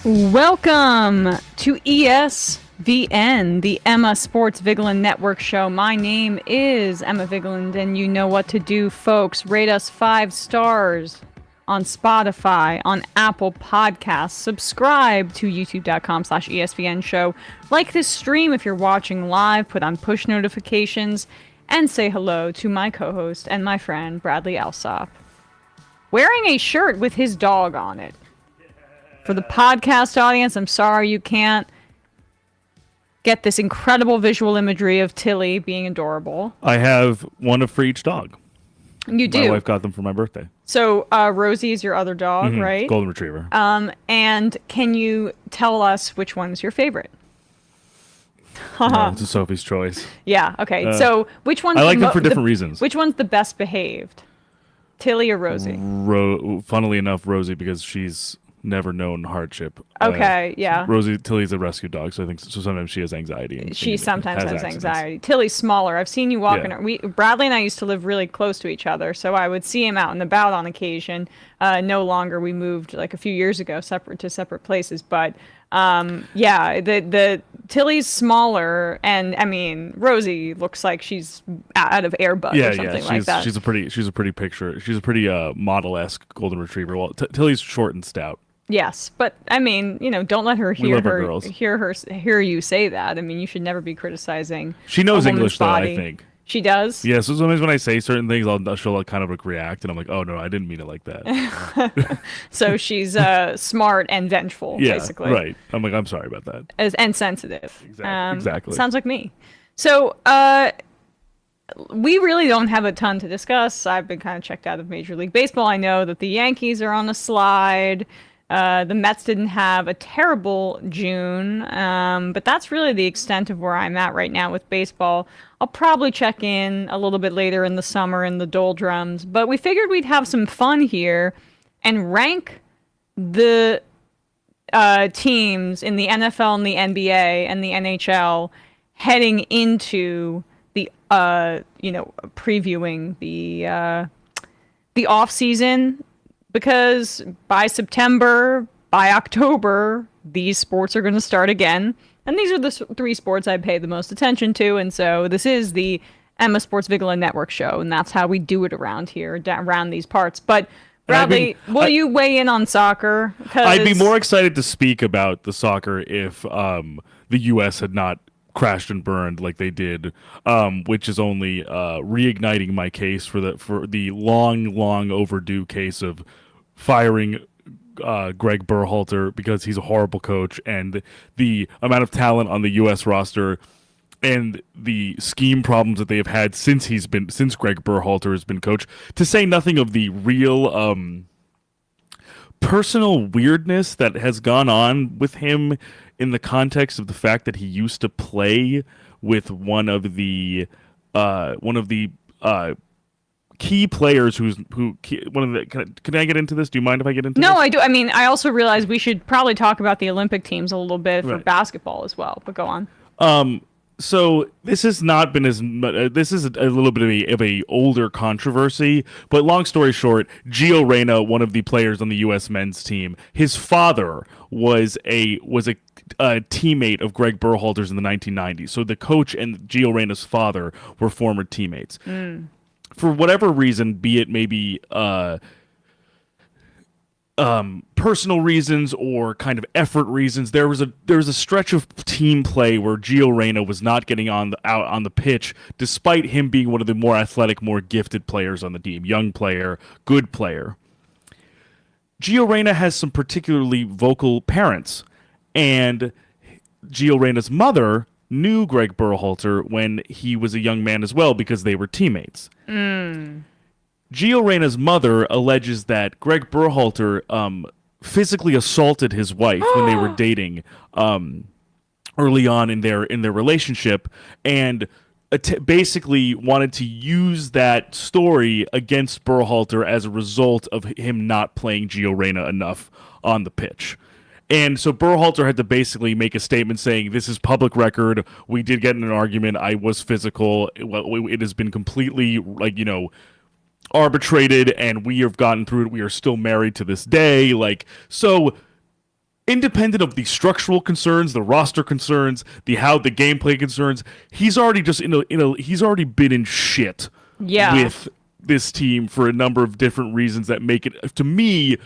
Welcome to ESVN, the Emma Sports Vigeland Network show. My name is Emma Vigeland, and you know what to do, folks. Rate us 5 stars on Spotify, on Apple Podcasts. Subscribe to youtube.com/ESVN show. Like this stream if you're watching live. Put on push notifications. And say hello to my co-host and my friend, Bradley Alsop. Wearing a shirt with his dog on it. For the podcast audience, I'm sorry you can't get this incredible visual imagery of Tilly being adorable. I have one for each dog. You do? My wife got them for my birthday. So Rosie is your other dog, right? Golden Retriever. And can you tell us which one's your favorite? No, it's a Sophie's choice. Yeah, okay. So which one's I like them for different reasons. Which one's the best behaved? Tilly or Rosie? Funnily enough, Rosie, because she's never known hardship. Okay, yeah. Tilly's a rescue dog, so I think sometimes she has anxiety. And she sometimes has anxiety. Tilly's smaller. I've seen you walking her. Bradley and I used to live really close to each other, so I would see him out and about on occasion. No longer. We moved like a few years ago, separate places. But the Tilly's smaller, and I mean Rosie looks like she's out of Airbud or something like that. She's a pretty model-esque golden retriever. Well, Tilly's short and stout. Yes, but I mean, don't let her hear you say that. I mean, you should never be criticizing. She knows English, body. though, I think. She does? Yeah, so sometimes when I say certain things, she'll kind of react, and I'm like, oh, no, I didn't mean it like that. So she's smart and vengeful, basically. Right. I'm like, I'm sorry about that. And sensitive. Exactly. Sounds like me. So we really don't have a ton to discuss. I've been kind of checked out of Major League Baseball. I know that the Yankees are on a slide. The Mets didn't have a terrible June, but that's really the extent of where I'm at right now with baseball. I'll probably check in a little bit later in the summer in the doldrums, but we figured we'd have some fun here and rank the teams in the NFL and the NBA and the NHL heading into the previewing the off season. Because by September, by October, these sports are going to start again. And these are the 3 sports I pay the most attention to. And so this is the Emma Sports Vigeland Network show. And that's how we do it around here, around these parts. But Bradley, will you weigh in on soccer? I'd be more excited to speak about the soccer if the U.S. had not crashed and burned like they did, which is only reigniting my case for the long overdue case of firing Greg Berhalter because he's a horrible coach, and the amount of talent on the U.S. roster and the scheme problems that they have had since Greg Berhalter has been coach, to say nothing of the real personal weirdness that has gone on with him in the context of the fact that he used to play with one of the key players can I get into this? Do you mind if I get into this? No, I do. I mean, I also realize we should probably talk about the Olympic teams a little bit for basketball as well, but go on. So this has not been this is a little bit of a older controversy, but long story short, Gio Reyna, one of the players on the U.S. men's team, his father was a teammate of Greg Berhalter's in the 1990s. So the coach and Gio Reyna's father were former teammates. For whatever reason, be it maybe personal reasons or kind of effort reasons, there was a stretch of team play where Gio Reyna was not getting out on the pitch, despite him being one of the more athletic, more gifted players on the team. Young player, good player. Gio Reyna has some particularly vocal parents, and Gio Reyna's mother knew Greg Berhalter when he was a young man as well because they were teammates. Gio Reyna's mother alleges that Greg Berhalter physically assaulted his wife when they were dating early on in their relationship, and basically wanted to use that story against Berhalter as a result of him not playing Gio Reyna enough on the pitch. And so Berhalter had to basically make a statement saying, this is public record. We did get in an argument. I was physical. It has been completely, arbitrated, and we have gotten through it. We are still married to this day. So independent of the structural concerns, the roster concerns, the gameplay concerns, he's already just he's already been in shit with this team for a number of different reasons that make it, to me,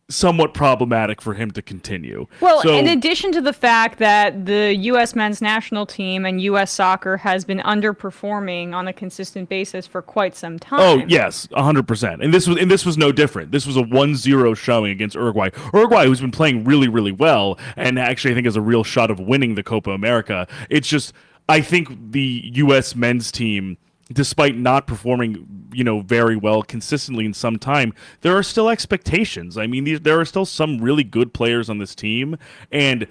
somewhat problematic for him to continue. Well, in addition to the fact that the U.S. men's national team and U.S. soccer has been underperforming on a consistent basis for quite some time. Oh, yes, 100%. And this was no different. This was a 1-0 showing against Uruguay. Uruguay, who's been playing really, really well, and actually I think has a real shot of winning the Copa America. It's just, I think the U.S. men's team, despite not performing, very well consistently in some time, there are still expectations. I mean, there are still some really good players on this team, and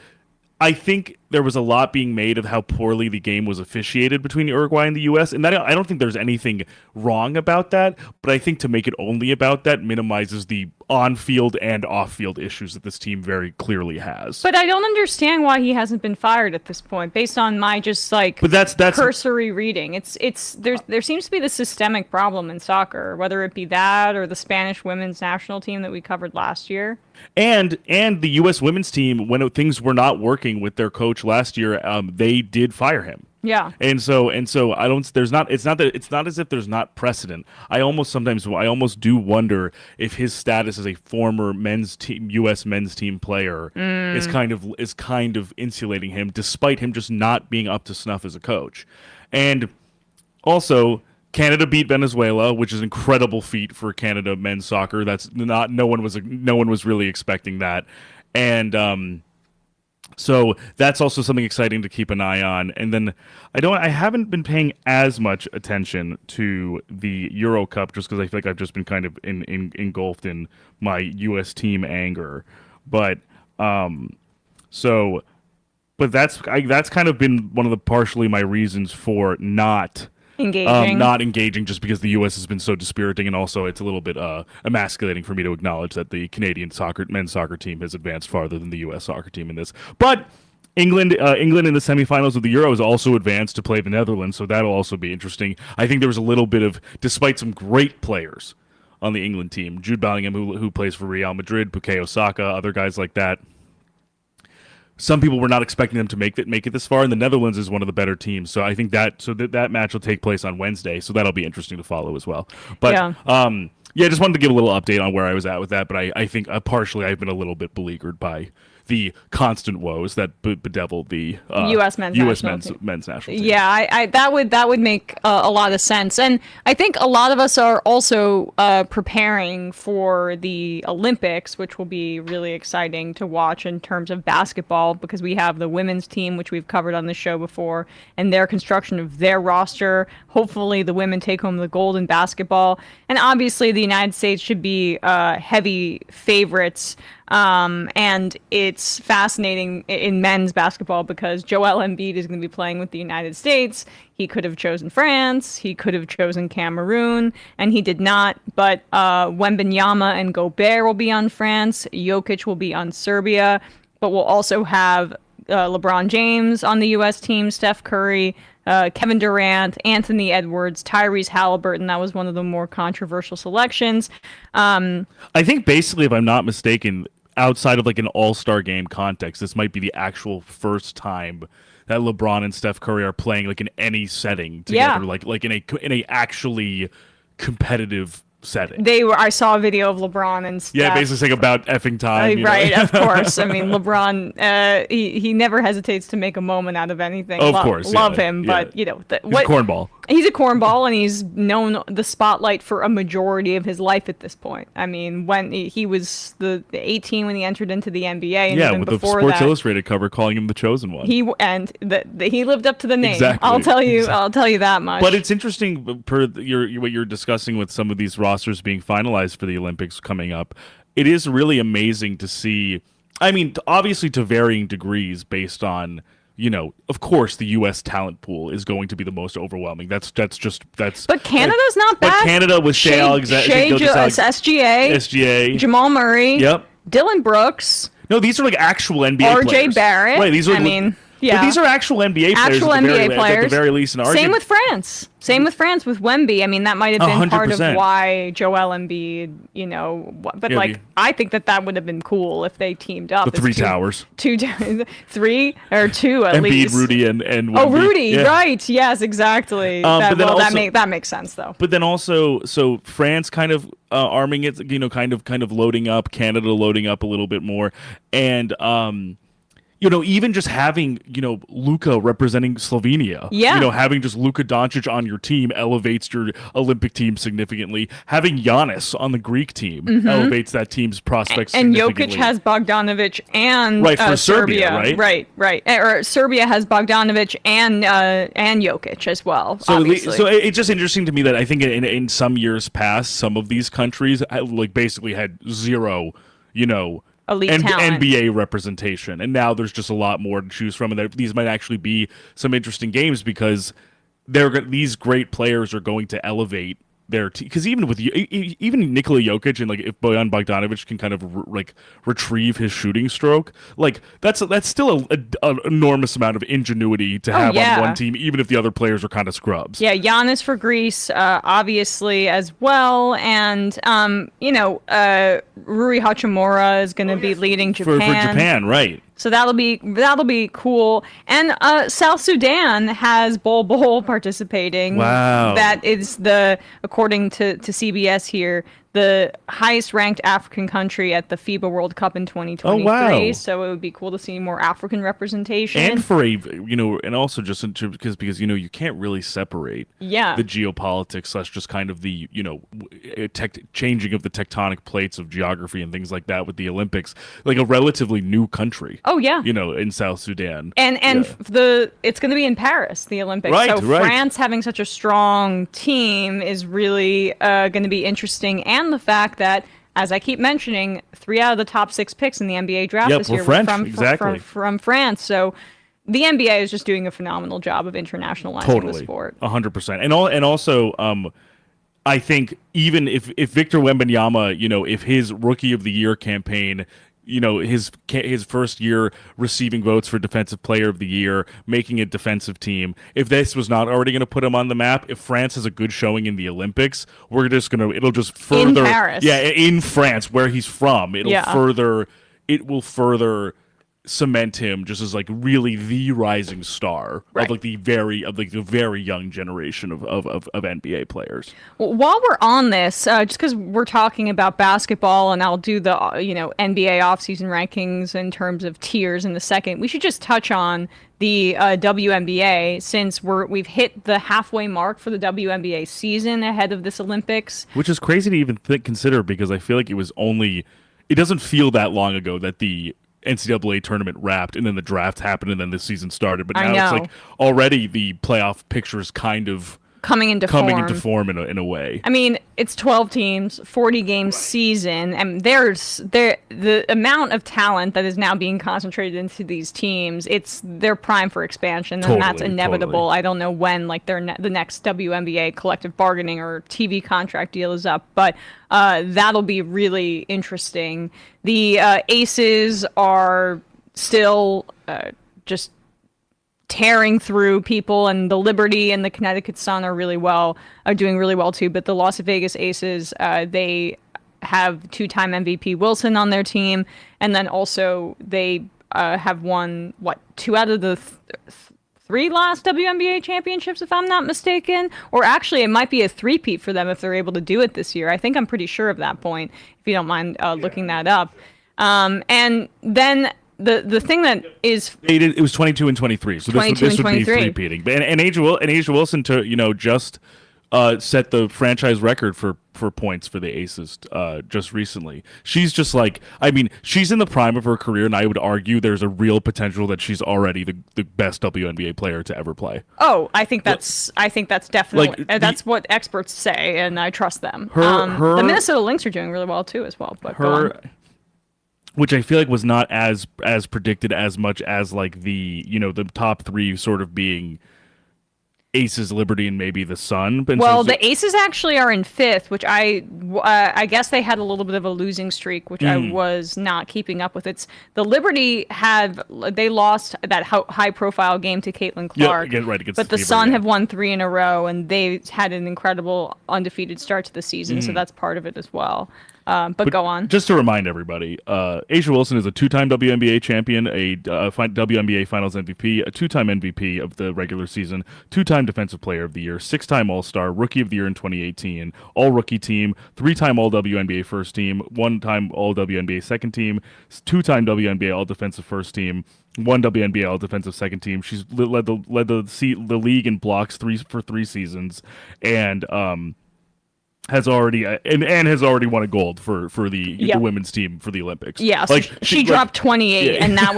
I think there was a lot being made of how poorly the game was officiated between Uruguay and the U.S., and I don't think there's anything wrong about that, but I think to make it only about that minimizes the on-field and off-field issues that this team very clearly has. But I don't understand why he hasn't been fired at this point, based on my just but that's cursory reading. There seems to be this systemic problem in soccer, whether it be that or the Spanish women's national team that we covered last year. And the U.S. women's team, when things were not working with their coach last year, they did fire him. Yeah. And so I don't. It's not as if there's not precedent. I almost do wonder if his status as a former U.S. men's team player is kind of insulating him, despite him just not being up to snuff as a coach. And also, Canada beat Venezuela, which is an incredible feat for Canada men's soccer. No one was really expecting that. And so that's also something exciting to keep an eye on. And then I haven't been paying as much attention to the Euro Cup just because I feel like I've just been kind of engulfed in my U.S. team anger. But that's kind of been one of the partially my reasons for not engaging, just because the U.S. has been so dispiriting, and also it's a little bit emasculating for me to acknowledge that the Canadian men's soccer team has advanced farther than the U.S. soccer team in this. But England in the semifinals of the Euro has also advanced to play the Netherlands, so that'll also be interesting. I think there was a little bit of, despite some great players on the England team, Jude Bellingham, who plays for Real Madrid, Bukayo Saka, other guys like that, some people were not expecting them to make it this far, and the Netherlands is one of the better teams. So I think that match will take place on Wednesday, so that'll be interesting to follow as well. But just wanted to give a little update on where I was at with that. But I think partially I've been a little bit beleaguered by the constant woes that bedevil the U.S. men's national team. Yeah, that would make a lot of sense, and I think a lot of us are also preparing for the Olympics, which will be really exciting to watch in terms of basketball, because we have the women's team, which we've covered on the show before, and their construction of their roster. Hopefully, the women take home the gold in basketball, and obviously, the United States should be heavy favorites. And it's fascinating in men's basketball because Joel Embiid is going to be playing with the United States. He could have chosen France. He could have chosen Cameroon, and he did not. But Wembanyama and Gobert will be on France. Jokic will be on Serbia. But we'll also have LeBron James on the U.S. team, Steph Curry, Kevin Durant, Anthony Edwards, Tyrese Halliburton. That was one of the more controversial selections. I think basically, if I'm not mistaken, outside of like an all-star game context, this might be the actual first time that LeBron and Steph Curry are playing like in any setting together, like in a actually competitive setting. I saw a video of LeBron and Steph. Yeah, basically saying about effing time. Right, of course. I mean, LeBron, he never hesitates to make a moment out of anything. Of course. Love him, but he's a cornball. He's a cornball, and he's known the spotlight for a majority of his life at this point. I mean, when he was the 18 when he entered into the NBA, and even with before the Sports Illustrated cover calling him the chosen one. He lived up to the name. Exactly. I'll tell you that much. But it's interesting what you're discussing with some of these rosters being finalized for the Olympics coming up. It is really amazing to see. I mean, obviously to varying degrees based on, of course, the U.S. talent pool is going to be the most overwhelming. That's. But Canada's not bad. But Canada with Shea SGA, Jamal Murray, yep, Dylan Brooks. No, these are like actual NBA players. RJ Barrett. Right, these are. Yeah. But these are actual NBA players. Actual NBA players. At the very least. Same with France. Same with France with Wemby. I mean, that might have been 100%. part of why Joel Embiid, but I think that would have been cool if they teamed up. The three towers. Three or two at Embiid, least. Rudy, and Wemby. Oh, Rudy, right. Yes, exactly. That makes sense, though. But then also, so France kind of arming it, kind of loading up, Canada loading up a little bit more. And, even just having, Luka representing Slovenia. Yeah. Having just Luka Doncic on your team elevates your Olympic team significantly. Having Giannis on the Greek team elevates that team's prospects and significantly. Jokic has Bogdanovic and for Serbia, right? Right. Or Serbia has Bogdanovic and Jokic as well, obviously. So it's just interesting to me that I think in some years past, some of these countries basically had zero, elite talent. NBA representation, and now there's just a lot more to choose from, and these might actually be some interesting games because these great players are going to elevate their team. Because even Nikola Jokic and if Bojan Bogdanovic can kind of retrieve his shooting stroke, that's still an enormous amount of ingenuity to have on one team, even if the other players are kind of scrubs. Yeah, Giannis for Greece, obviously as well, and Rui Hachimura is going to be leading Japan for Japan, right? So that'll be cool. And South Sudan has Bol participating. Wow. That is according to CBS here, the highest ranked African country at the FIBA World Cup in 2023. Oh, wow. So it would be cool to see more African representation. And for and also just because you can't really separate the geopolitics / just kind of the changing of the tectonic plates of geography and things like that with the Olympics, like a relatively new country. Oh yeah. In South Sudan. And it's going to be in Paris, the Olympics. Right, so right. France having such a strong team is really going to be interesting. And the fact that, as I keep mentioning, 3 out of the top 6 picks in the NBA draft this year French, were from France. So the NBA is just doing a phenomenal job of internationalizing the sport. 100%. And also, I think even if Victor Wembanyama, if his Rookie of the Year campaign, his first year receiving votes for Defensive Player of the Year, making a defensive team. If this was not already going to put him on the map, if France has a good showing in the Olympics, it'll just further in Paris. Yeah, in France, where he's from, it will further cement him just as really the rising star of the very young generation of NBA players. Well, while we're on this, just because we're talking about basketball, and I'll do the NBA offseason rankings in terms of tiers in a second, we should just touch on the WNBA, since we've hit the halfway mark for the WNBA season ahead of this Olympics, which is crazy to even consider, because I feel like it doesn't feel that long ago that the NCAA tournament wrapped and then the draft happened and then the season started, but now it's already the playoff picture is kind of coming into form in a way. I mean, it's 12 teams, 40 game season, and the amount of talent that is now being concentrated into these teams, they're prime for expansion, and that's inevitable. Totally. I don't know when the next WNBA collective bargaining or TV contract deal is up, but that'll be really interesting. The Aces are still just tearing through people, and the Liberty and the Connecticut Sun are doing really well too. But the Las Vegas Aces, they have 2-time MVP Wilson on their team, and then also they have won 2 out of the 3 last WNBA championships, if I'm not mistaken. Or actually, it might be a 3-peat for them if they're able to do it this year. I think I'm pretty sure of that point, if you don't mind looking that up. And then the thing that is, it was 22 and 23, so this would be 3-peating. And Asia Wilson just set the franchise record for points for the Aces just recently. She's just she's in the prime of her career, and I would argue there's a real potential that she's already the best WNBA player to ever play. Oh, I think that's definitely that's what experts say, and I trust them. The Minnesota Lynx are doing really well too, as well. But go on. Which I feel like was not as predicted as much as the top 3 sort of being Aces, Liberty, and maybe the Sun. And Well, so, the Aces actually are in fifth, which I guess they had a little bit of a losing streak, which I was not keeping up with. It's the Liberty they lost that high profile game to Caitlin Clark, right against but the Fever, Sun yeah. have won 3 in a row, and they had an incredible undefeated start to the season, so that's part of it as well. But go on. Just to remind everybody, Asia Wilson is a 2-time WNBA champion, a WNBA Finals MVP, a 2-time MVP of the regular season, 2-time Defensive Player of the Year, 6-time All-Star, Rookie of the Year in 2018, All-Rookie Team, 3-time All-WNBA First Team, 1-time All-WNBA Second Team, 2-time WNBA All-Defensive First Team, 1 WNBA All-Defensive Second Team. She's led the league in blocks for 3 seasons, and has already has already won a gold for the women's team for the Olympics. Yeah, so she dropped 28, and that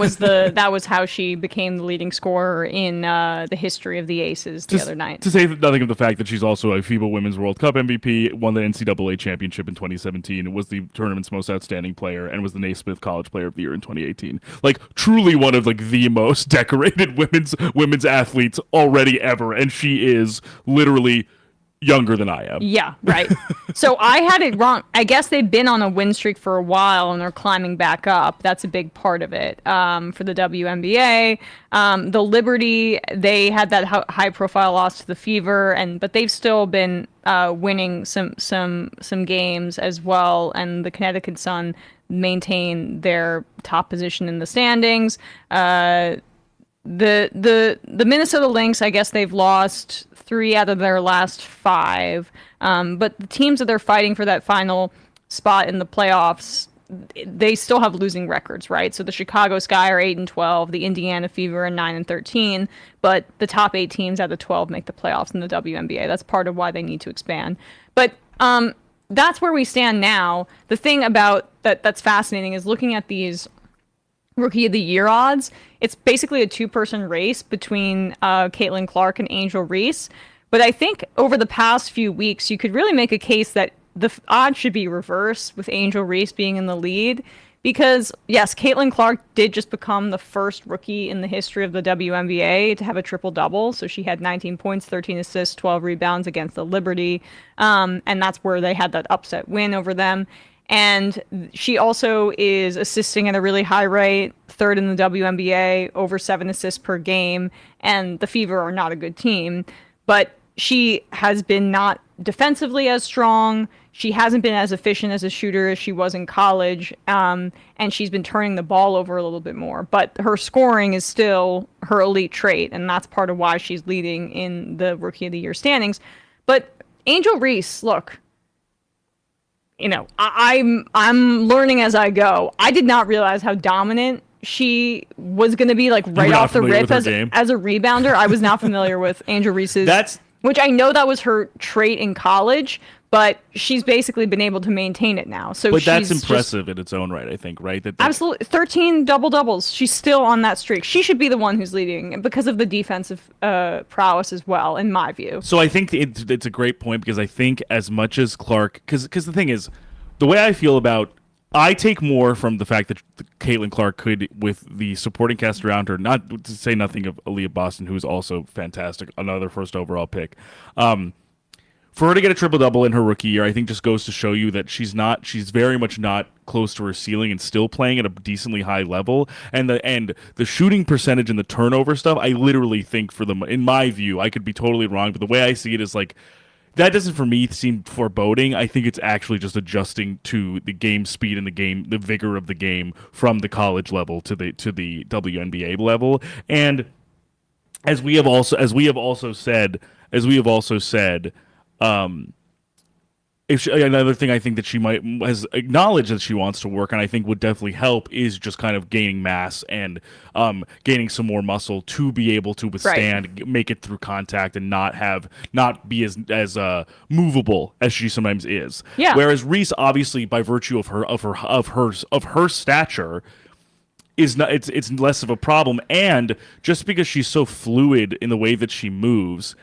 was how she became the leading scorer in the history of the Aces the other night. To say nothing of the fact that she's also a FIBA Women's World Cup MVP, won the NCAA championship in 2017, was the tournament's most outstanding player, and was the Naismith College Player of the Year in 2018. Like, truly one of the most decorated women's athletes already ever, and she is literally younger than I am. Yeah, right. So I had it wrong. I guess they've been on a win streak for a while and they're climbing back up. That's a big part of it. For the WNBA, the Liberty, they had that high profile loss to the Fever, but they've still been winning some games as well. And the Connecticut Sun maintain their top position in the standings. The Minnesota Lynx, I guess they've lost 3 out of their last 5. But the teams that they're fighting for that final spot in the playoffs, they still have losing records, right? So the Chicago Sky are 8-12, the Indiana Fever are 9-13, but the top 8 teams out of 12 make the playoffs in the WNBA. That's part of why they need to expand. But that's where we stand now. The thing about that's fascinating is looking at these Rookie of the Year odds. It's basically a 2-person race between Caitlin Clark and Angel Reese. But I think over the past few weeks, you could really make a case that the odds should be reversed with Angel Reese being in the lead. Because, yes, Caitlin Clark did just become the first rookie in the history of the WNBA to have a triple-double. So she had 19 points, 13 assists, 12 rebounds against the Liberty. And that's where they had that upset win over them. And she also is assisting at a really high rate, 3rd in the WNBA, over 7 assists per game. And the Fever are not a good team. But she has been not defensively as strong. She hasn't been as efficient as a shooter as she was in college. And she's been turning the ball over a little bit more. But her scoring is still her elite trait. And that's part of why she's leading in the Rookie of the Year standings. But Angel Reese, look, you know, I'm learning as I go. I did not realize how dominant she was going to be, like, right off the rip as a rebounder. I was not familiar with Angel Reese's, which I know that was her trait in college, but she's basically been able to maintain it now. So, but that's impressive in its own right, I think, right? Absolutely, 13 double-doubles. She's still on that streak. She should be the one who's leading because of the defensive prowess as well, in my view. So I think it's a great point, because I think as much as Clark, because the thing is, the way I feel about, I take more from the fact that Caitlin Clark could, with the supporting cast around her, not to say nothing of Aaliyah Boston, who is also fantastic, another first overall pick. For her to get a triple-double in her rookie year, I think just goes to show you that she's very much not close to her ceiling and still playing at a decently high level. And the shooting percentage and the turnover stuff, I literally think in my view, I could be totally wrong, but the way I see it is like, that doesn't for me seem foreboding. I think it's actually just adjusting to the game speed and the vigor of the game from the college level to the WNBA level. And as we have also said, another thing I think that she has acknowledged that she wants to work on, I think would definitely help, is just kind of gaining mass and gaining some more muscle to be able to withstand, make it through contact, and not be as movable as she sometimes is. Yeah. Whereas Reese, obviously, by virtue of her stature, it's less of a problem, and just because she's so fluid in the way that she moves,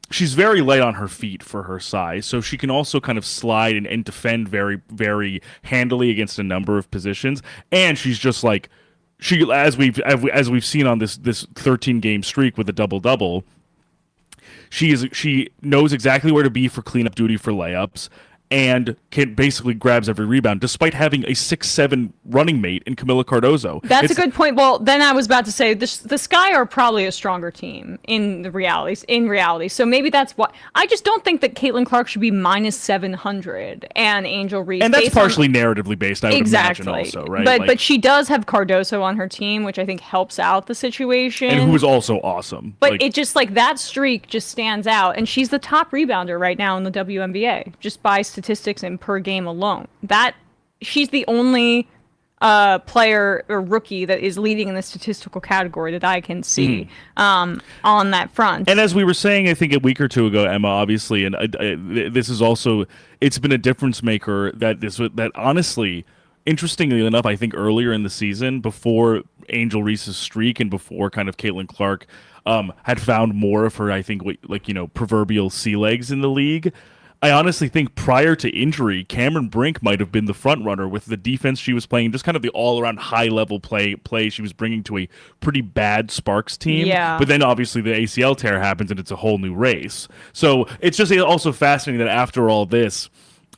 she's very light on her feet for her size, so she can also kind of slide and defend very, very handily against a number of positions. And she's just like, as we've seen on this 13-game streak with a double-double, She knows exactly where to be for cleanup duty for layups, and can basically grabs every rebound, despite having a 6'7" running mate in Camila Cardozo. That's a good point. Well, then I was about to say the Sky are probably a stronger team in reality. So maybe that's why. I just don't think that Caitlin Clark should be minus 700 and Angel Reese. And that's partially narratively based, I would imagine also, right? But she does have Cardoso on her team, which I think helps out the situation. And who is also awesome. But it just that streak just stands out. And she's the top rebounder right now in the WNBA, just by statistics and per game alone. She's the only player or rookie that is leading in the statistical category that I can see on that front. And as we were saying, I think a week or two ago, Emma, obviously, and this is also, it's been a difference maker that honestly, interestingly enough, I think earlier in the season, before Angel Reese's streak and before kind of Caitlin Clark had found more of her, I think, proverbial sea legs in the league, I honestly think prior to injury, Cameron Brink might have been the front runner with the defense she was playing, just kind of the all-around high-level play she was bringing to a pretty bad Sparks team. Yeah. But then obviously the ACL tear happens and it's a whole new race. So it's just also fascinating that after all this,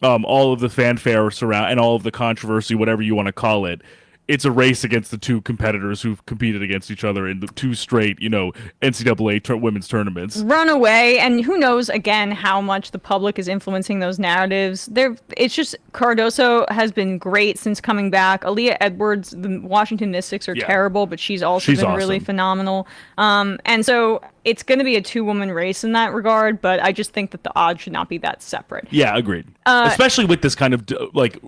all of the fanfare surround and all of the controversy, whatever you want to call it, it's a race against the two competitors who've competed against each other in the two straight, NCAA women's tournaments. Run away, and who knows, again, how much the public is influencing those narratives. It's just Cardoso has been great since coming back. Aaliyah Edwards, the Washington Mystics are terrible, but she's been awesome. Really phenomenal. And so it's going to be a two-woman race in that regard, but I just think that the odds should not be that separate. Yeah, agreed. Especially with this kind of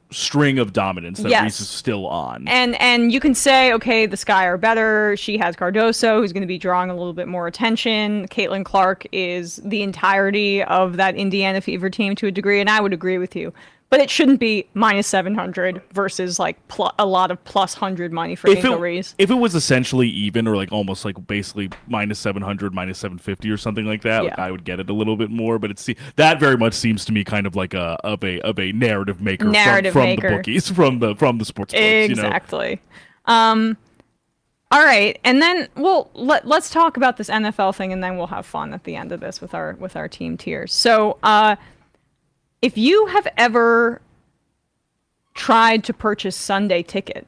string of dominance that Reese is still on. And you can say, okay, the Sky are better. She has Cardoso, who's going to be drawing a little bit more attention. Caitlin Clark is the entirety of that Indiana Fever team to a degree, and I would agree with you. But it shouldn't be minus 700 versus a lot of plus 100 money for Angel Reese. If it was essentially even or almost basically minus 700, minus 750 or something like that, I would get it a little bit more. But that very much seems to me kind of like a narrative maker from the bookies, from the sports books. Exactly. All right, and then let's talk about this NFL thing, and then we'll have fun at the end of this with our team tiers. So. If you have ever tried to purchase Sunday Ticket,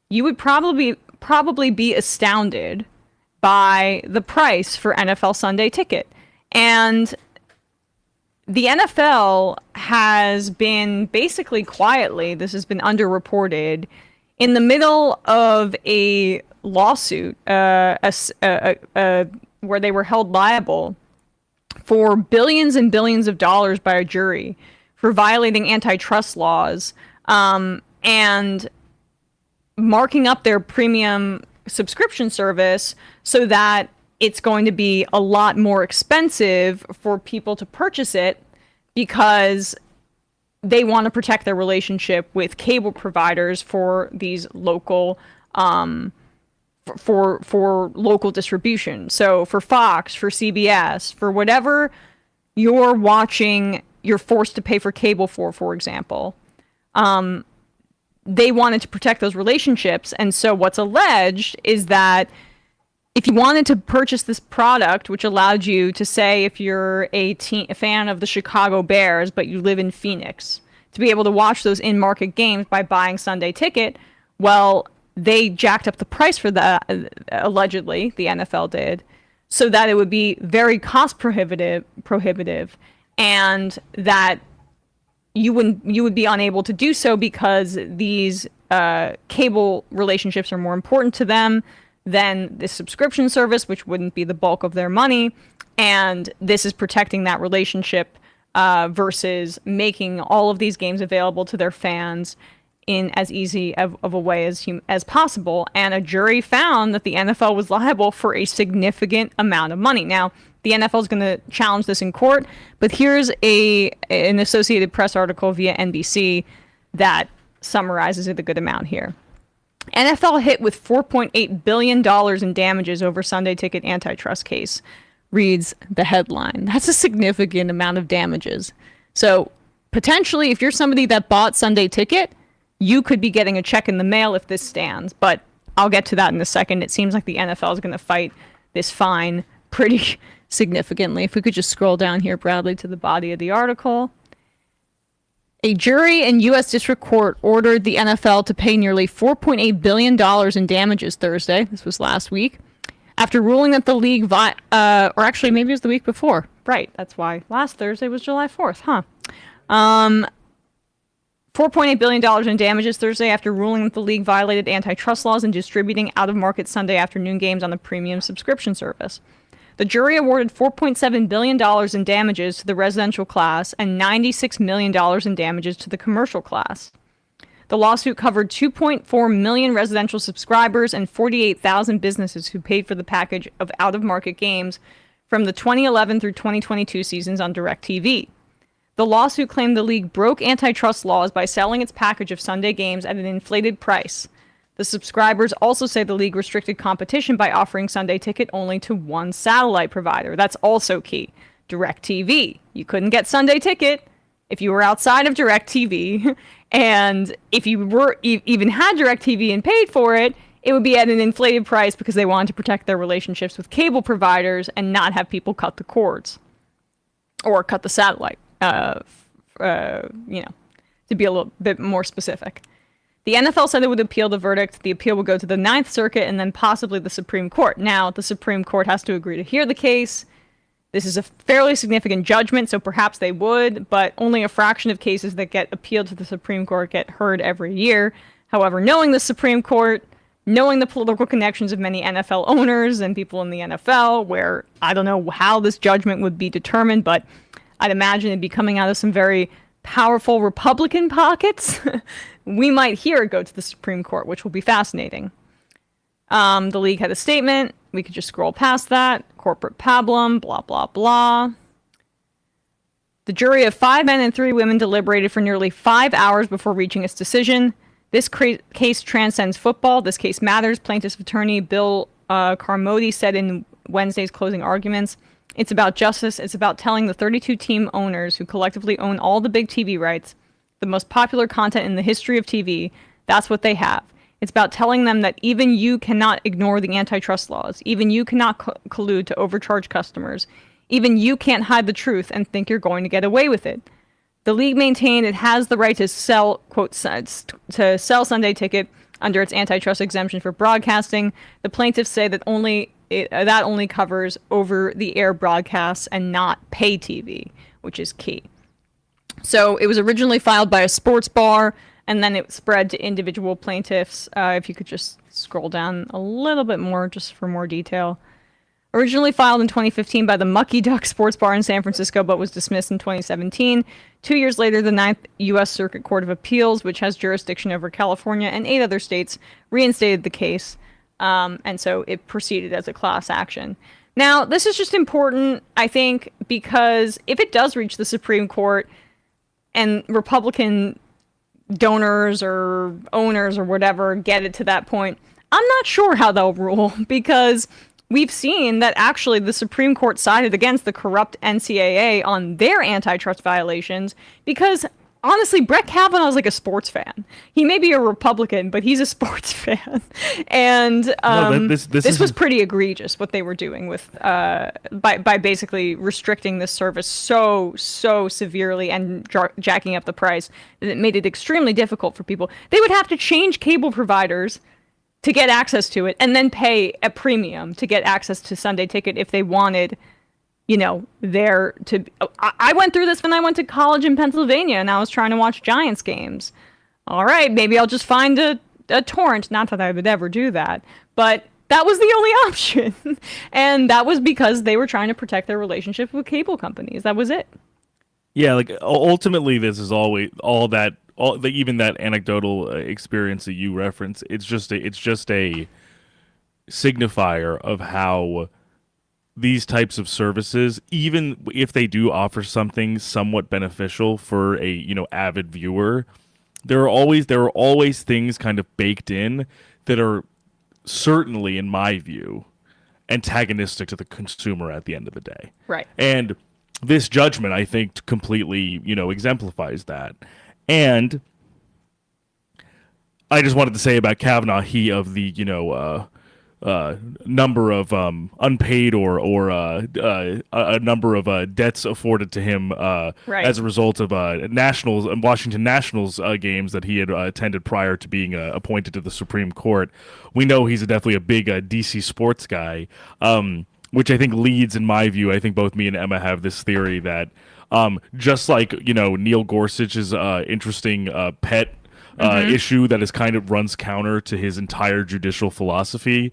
you would probably be astounded by the price for NFL Sunday Ticket. And the NFL has been basically quietly, this has been underreported, in the middle of a lawsuit where they were held liable for billions and billions of dollars by a jury for violating antitrust laws and marking up their premium subscription service so that it's going to be a lot more expensive for people to purchase it because they want to protect their relationship with cable providers for these local for local distribution. So for Fox, for CBS, for whatever you're watching, you're forced to pay for cable for example. They wanted to protect those relationships. And so what's alleged is that if you wanted to purchase this product, which allowed you to say if you're a fan of the Chicago Bears, but you live in Phoenix, to be able to watch those in-market games by buying Sunday Ticket, well, they jacked up the price for that, allegedly, the NFL did, so that it would be very cost prohibitive, and that you would be unable to do so because these cable relationships are more important to them than the subscription service, which wouldn't be the bulk of their money, and this is protecting that relationship versus making all of these games available to their fans in as easy of a way as possible. And a jury found that the NFL was liable for a significant amount of money. Now, the NFL is going to challenge this in court, but here's an Associated Press article via NBC that summarizes it a good amount here. NFL hit with $4.8 billion in damages over Sunday Ticket antitrust case, reads the headline. That's a significant amount of damages. So potentially, if you're somebody that bought Sunday Ticket, you could be getting a check in the mail if this stands, but I'll get to that in a second. It seems like the NFL is going to fight this fine pretty significantly. If we could just scroll down here, Bradley, to the body of the article. A jury in U.S. District Court ordered the NFL to pay nearly $4.8 billion in damages Thursday. This was last week. After ruling that the league, or actually maybe it was the week before. Right, that's why last Thursday was July 4th, huh? $4.8 billion in damages Thursday after ruling that the league violated antitrust laws in distributing out-of-market Sunday afternoon games on the premium subscription service. The jury awarded $4.7 billion in damages to the residential class and $96 million in damages to the commercial class. The lawsuit covered 2.4 million residential subscribers and 48,000 businesses who paid for the package of out-of-market games from the 2011 through 2022 seasons on DirecTV. The lawsuit claimed the league broke antitrust laws by selling its package of Sunday games at an inflated price. The subscribers also say the league restricted competition by offering Sunday Ticket only to one satellite provider. That's also key. DirecTV. You couldn't get Sunday Ticket if you were outside of DirecTV. And if you were even had DirecTV and paid for it, it would be at an inflated price because they wanted to protect their relationships with cable providers and not have people cut the cords or cut the satellite, to be a little bit more specific. The NFL said it would appeal the verdict. The appeal would go to the Ninth Circuit and then possibly the Supreme Court. Now, the Supreme Court has to agree to hear the case. This is a fairly significant judgment, so perhaps they would, but only a fraction of cases that get appealed to the Supreme Court get heard every year. However, knowing the Supreme Court, knowing the political connections of many NFL owners and people in the NFL, where I don't know how this judgment would be determined, but I'd imagine it'd be coming out of some very powerful Republican pockets. We might hear it go to the Supreme Court, which will be fascinating. The league had a statement. We could just scroll past that. Corporate pablum, blah, blah, blah. The jury of 5 men and 3 women deliberated for nearly 5 hours before reaching its decision. This case transcends football. This case matters, plaintiff's attorney Bill Carmody said in Wednesday's closing arguments. It's about justice. It's about telling the 32 team owners who collectively own all the big TV rights, the most popular content in the history of TV, that's what they have. It's about telling them that even you cannot ignore the antitrust laws. Even you cannot collude to overcharge customers. Even you can't hide the truth and think you're going to get away with it. The league maintained it has the right to sell, quote, to sell Sunday Ticket under its antitrust exemption for broadcasting. The plaintiffs say that only covers over-the-air broadcasts and not pay TV, which is key. So it was originally filed by a sports bar, and then it spread to individual plaintiffs. If you could just scroll down a little bit more just for more detail. Originally filed in 2015 by the Mucky Duck Sports Bar in San Francisco, but was dismissed in 2017. 2 years later, the Ninth U.S. Circuit Court of Appeals, which has jurisdiction over California and 8 other states, reinstated the case. And so it proceeded as a class action. Now, this is just important, I think, because if it does reach the Supreme Court and Republican donors or owners or whatever get it to that point, I'm not sure how they'll rule, because we've seen that actually the Supreme Court sided against the corrupt NCAA on their antitrust violations because, honestly, Brett Kavanaugh is like a sports fan. He may be a Republican, but he's a sports fan. And this was pretty egregious, what they were doing with by basically restricting this service so severely and jacking up the price that it made it extremely difficult for people. They would have to change cable providers to get access to it, and then pay a premium to get access to Sunday Ticket if they wanted, there to... I went through this when I went to college in Pennsylvania, and I was trying to watch Giants games. All right, maybe I'll just find a torrent. Not that I would ever do that, but that was the only option. And that was because they were trying to protect their relationship with cable companies. That was it. Yeah, like, ultimately, this is even that anecdotal experience that you reference, it's just a signifier of how these types of services, even if they do offer something somewhat beneficial for a avid viewer, there are always things kind of baked in that are certainly, in my view, antagonistic to the consumer at the end of the day. Right. And this judgment, I think, completely exemplifies that. And I just wanted to say about Kavanaugh, he of the number of unpaid or a number of debts afforded to him as a result of Nationals and Washington Nationals games that he had attended prior to being appointed to the Supreme Court. We know he's definitely a big DC sports guy, which I think leads, in my view, I think both me and Emma have this theory that just like, Neil Gorsuch's interesting pet issue that is kind of runs counter to his entire judicial philosophy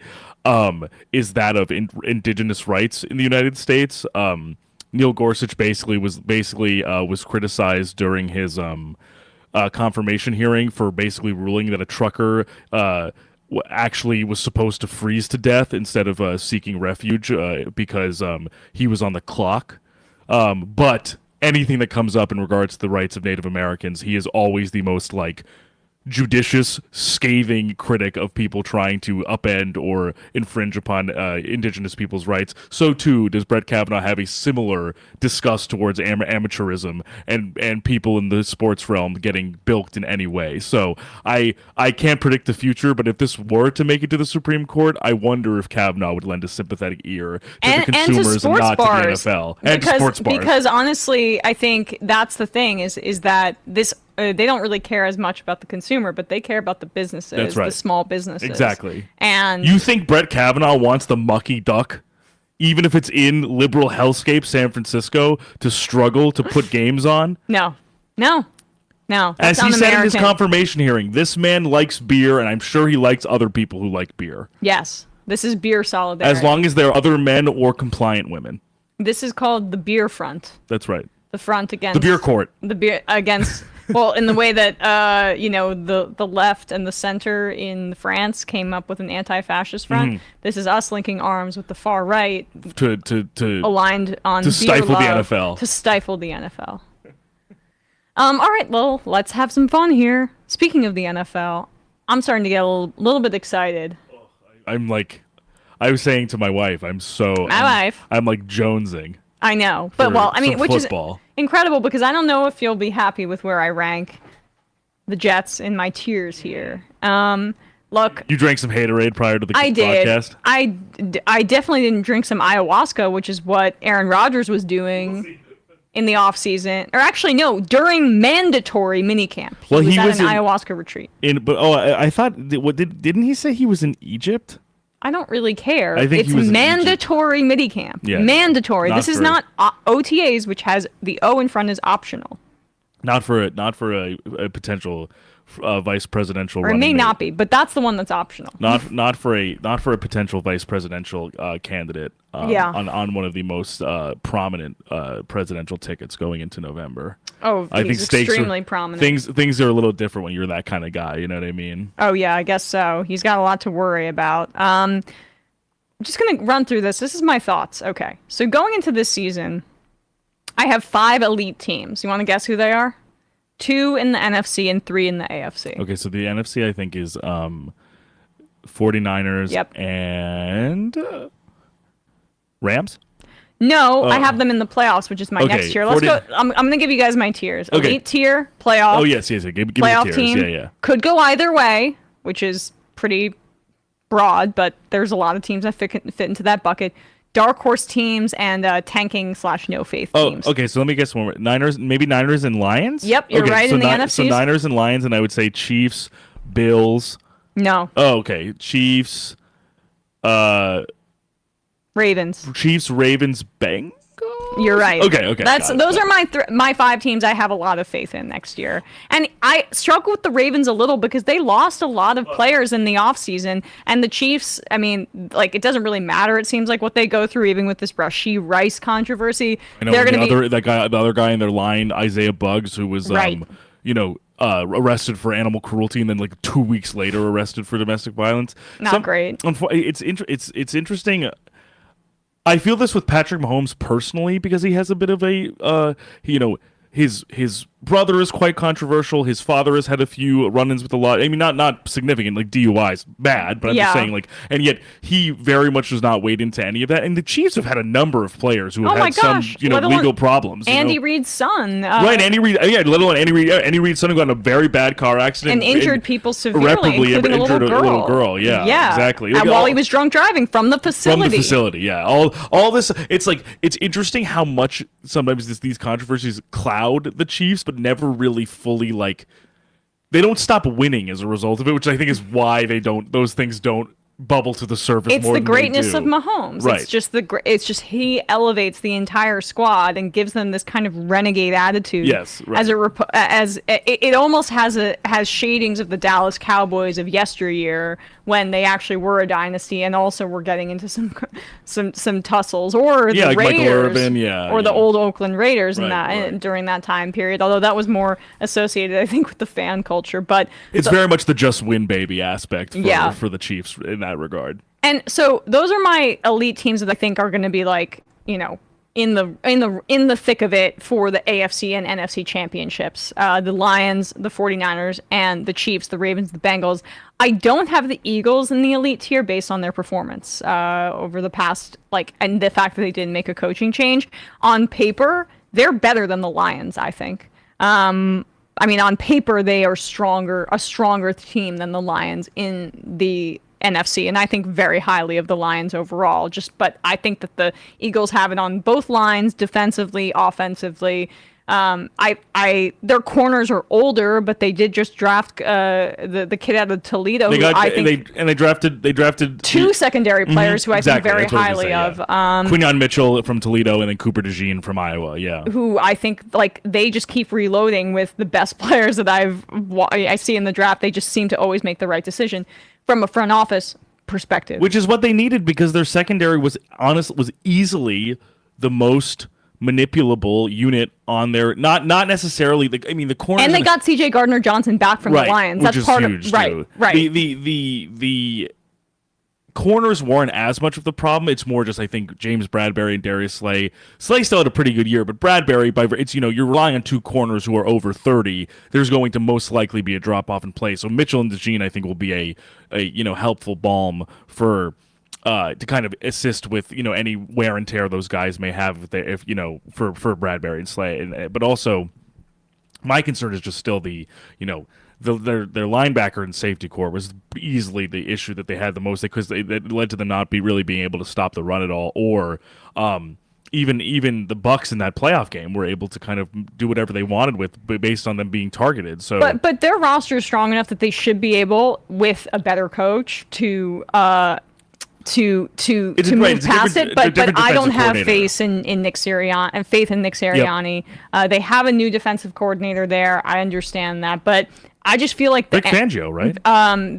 is that of indigenous rights in the United States. Neil Gorsuch was criticized during his confirmation hearing for basically ruling that a trucker actually was supposed to freeze to death instead of seeking refuge because he was on the clock. But anything that comes up in regards to the rights of Native Americans, he is always the most judicious, scathing critic of people trying to upend or infringe upon indigenous people's rights. So too does Brett Kavanaugh have a similar disgust towards amateurism and people in the sports realm getting bilked in any way. So I can't predict the future, but if this were to make it to the Supreme Court, I wonder if Kavanaugh would lend a sympathetic ear to the consumers and not bars. To the NFL and sports bars. Because honestly, I think that's the thing is that this. They don't really care as much about the consumer, but they care about the businesses, That's right. The small businesses. Exactly. And you think Brett Kavanaugh wants the mucky duck, even if it's in liberal hellscape San Francisco, to struggle to put games on? No. As he said in his confirmation hearing, this man likes beer, and I'm sure he likes other people who like beer. Yes. This is beer solidarity. As long as they're other men or compliant women. This is called the beer front. That's right. The front against... The beer court. The beer against... Well, in the way that the left and the center in France came up with an anti-fascist front, this is us linking arms with the far right to aligned on to stifle the NFL. To stifle the NFL. All right, well, let's have some fun here. Speaking of the NFL, I'm starting to get a little bit excited. I was saying to my wife, I'm jonesing. I know, but which football. Is incredible because I don't know if you'll be happy with where I rank the Jets in my tiers here. Look, you drank some Haterade prior to the podcast. I definitely didn't drink some ayahuasca, which is what Aaron Rodgers was doing in the offseason. Or actually, no, during mandatory minicamp. He was at an ayahuasca retreat. I thought, didn't he say he was in Egypt? I don't really care. I think it's mandatory minicamp. Yeah, mandatory. This is not OTAs, which has the O in front is optional. Not for a potential vice presidential. Or it may not be, but that's the one that's optional. Not for a potential vice presidential candidate. On one of the most prominent presidential tickets going into November. Oh, I think extremely prominent. Things are a little different when you're that kind of guy. You know what I mean? Oh yeah, I guess so. He's got a lot to worry about. I'm just gonna run through this. This is my thoughts. Okay, so going into this season, I have 5 elite teams. You want to guess who they are? 2 in the NFC and 3 in the AFC. Okay, so the NFC I think is 49ers and Rams? No, I have them in the playoffs, which is my next tier. Let's go. I'm going to give you guys my tiers. Okay. Elite tier, playoff. Oh, yes. Give me playoff the tiers. Team. Yeah. Could go either way, which is pretty broad, but there's a lot of teams that fit into that bucket. Dark horse teams and tanking/no faith teams. Oh, okay. So let me guess one more. Niners and Lions? Yep, you're right in the NFC. So Niners and Lions, and I would say Chiefs, Bills. No. Oh, okay. Chiefs, Ravens. Chiefs, Ravens, Bengals. You're right. Okay. Those are my 5 teams I have a lot of faith in next year. And I struggle with the Ravens a little because they lost a lot of players in the offseason. And the Chiefs, I mean, it doesn't really matter. It seems like what they go through, even with this Rashee Rice controversy. I know the other guy in their line, Isaiah Buggs, who was arrested for animal cruelty and then 2 weeks later arrested for domestic violence. Not great. It's interesting. I feel this with Patrick Mahomes personally because he has a bit of a his brother is quite controversial. His father has had a few run-ins with a lot. I mean, not significant, like DUIs, bad, but I'm just saying, like, and yet he very much does not wade into any of that. And the Chiefs have had a number of players who have had some, legal problems. Andy Reid's son, right? Andy Reid, let alone Andy Reid. Andy Reid's son who got in a very bad car accident and injured people severely, irreparably, including a little girl. Yeah, exactly. While he was drunk driving from the facility. Yeah. All this. It's interesting how much sometimes these controversies cloud the Chiefs, but never really fully, like, they don't stop winning as a result of it, which I think is why those things don't bubble to the surface. It's more the than greatness they of do. Mahomes. Right. It's just he elevates the entire squad and gives them this kind of renegade attitude. Yes, right. As it almost has shadings of the Dallas Cowboys of yesteryear, when they actually were a dynasty and also were getting into some tussles, or the like Raiders, Michael Irvin, the old Oakland Raiders, right. During that time period. Although that was more associated, I think, with the fan culture. But it's very much the just win baby aspect for the Chiefs in that regard. And so those are my elite teams that I think are going to be, like, in the thick of it for the AFC and NFC championships. The Lions, the 49ers, and the Chiefs, the Ravens, the Bengals. I don't have the Eagles in the elite tier based on their performance over the past, and the fact that they didn't make a coaching change. On paper, they're better than the Lions, I think. On paper, they are a stronger team than the Lions in the NFC, and I think very highly of the Lions overall. But I think that the Eagles have it on both lines, defensively, offensively. Their corners are older, but they did just draft the kid out of Toledo. They drafted two secondary players who I think very highly of. Quinyon Mitchell from Toledo and then Cooper DeJean from Iowa. Yeah, who I think, they just keep reloading with the best players that I see in the draft. They just seem to always make the right decision from a front office perspective, which is what they needed, because their secondary was easily the most manipulable unit on their not necessarily the corners, and they got CJ Gardner-Johnson back from the Lions. That's part huge, of right. The corners weren't as much of the problem. It's more just, I think, James Bradbury and Darius Slay. Slay still had a pretty good year, but Bradbury, you're relying on two corners who are over 30. There's going to most likely be a drop off in play. So Mitchell and DeJean, I think, will be a helpful balm for to kind of assist with any wear and tear those guys may have for Bradbury and Slay. But also, my concern is just still their linebacker and safety core was easily the issue that they had the most, because that led to them not really being able to stop the run at all, or even the Bucs in that playoff game were able to kind of do whatever they wanted based on them being targeted. So, but their roster is strong enough that they should be able, with a better coach, to move past it, but I don't have faith in Nick Sirianni. Yep. They have a new defensive coordinator there. I understand that, but I just feel like Vic Fangio, right?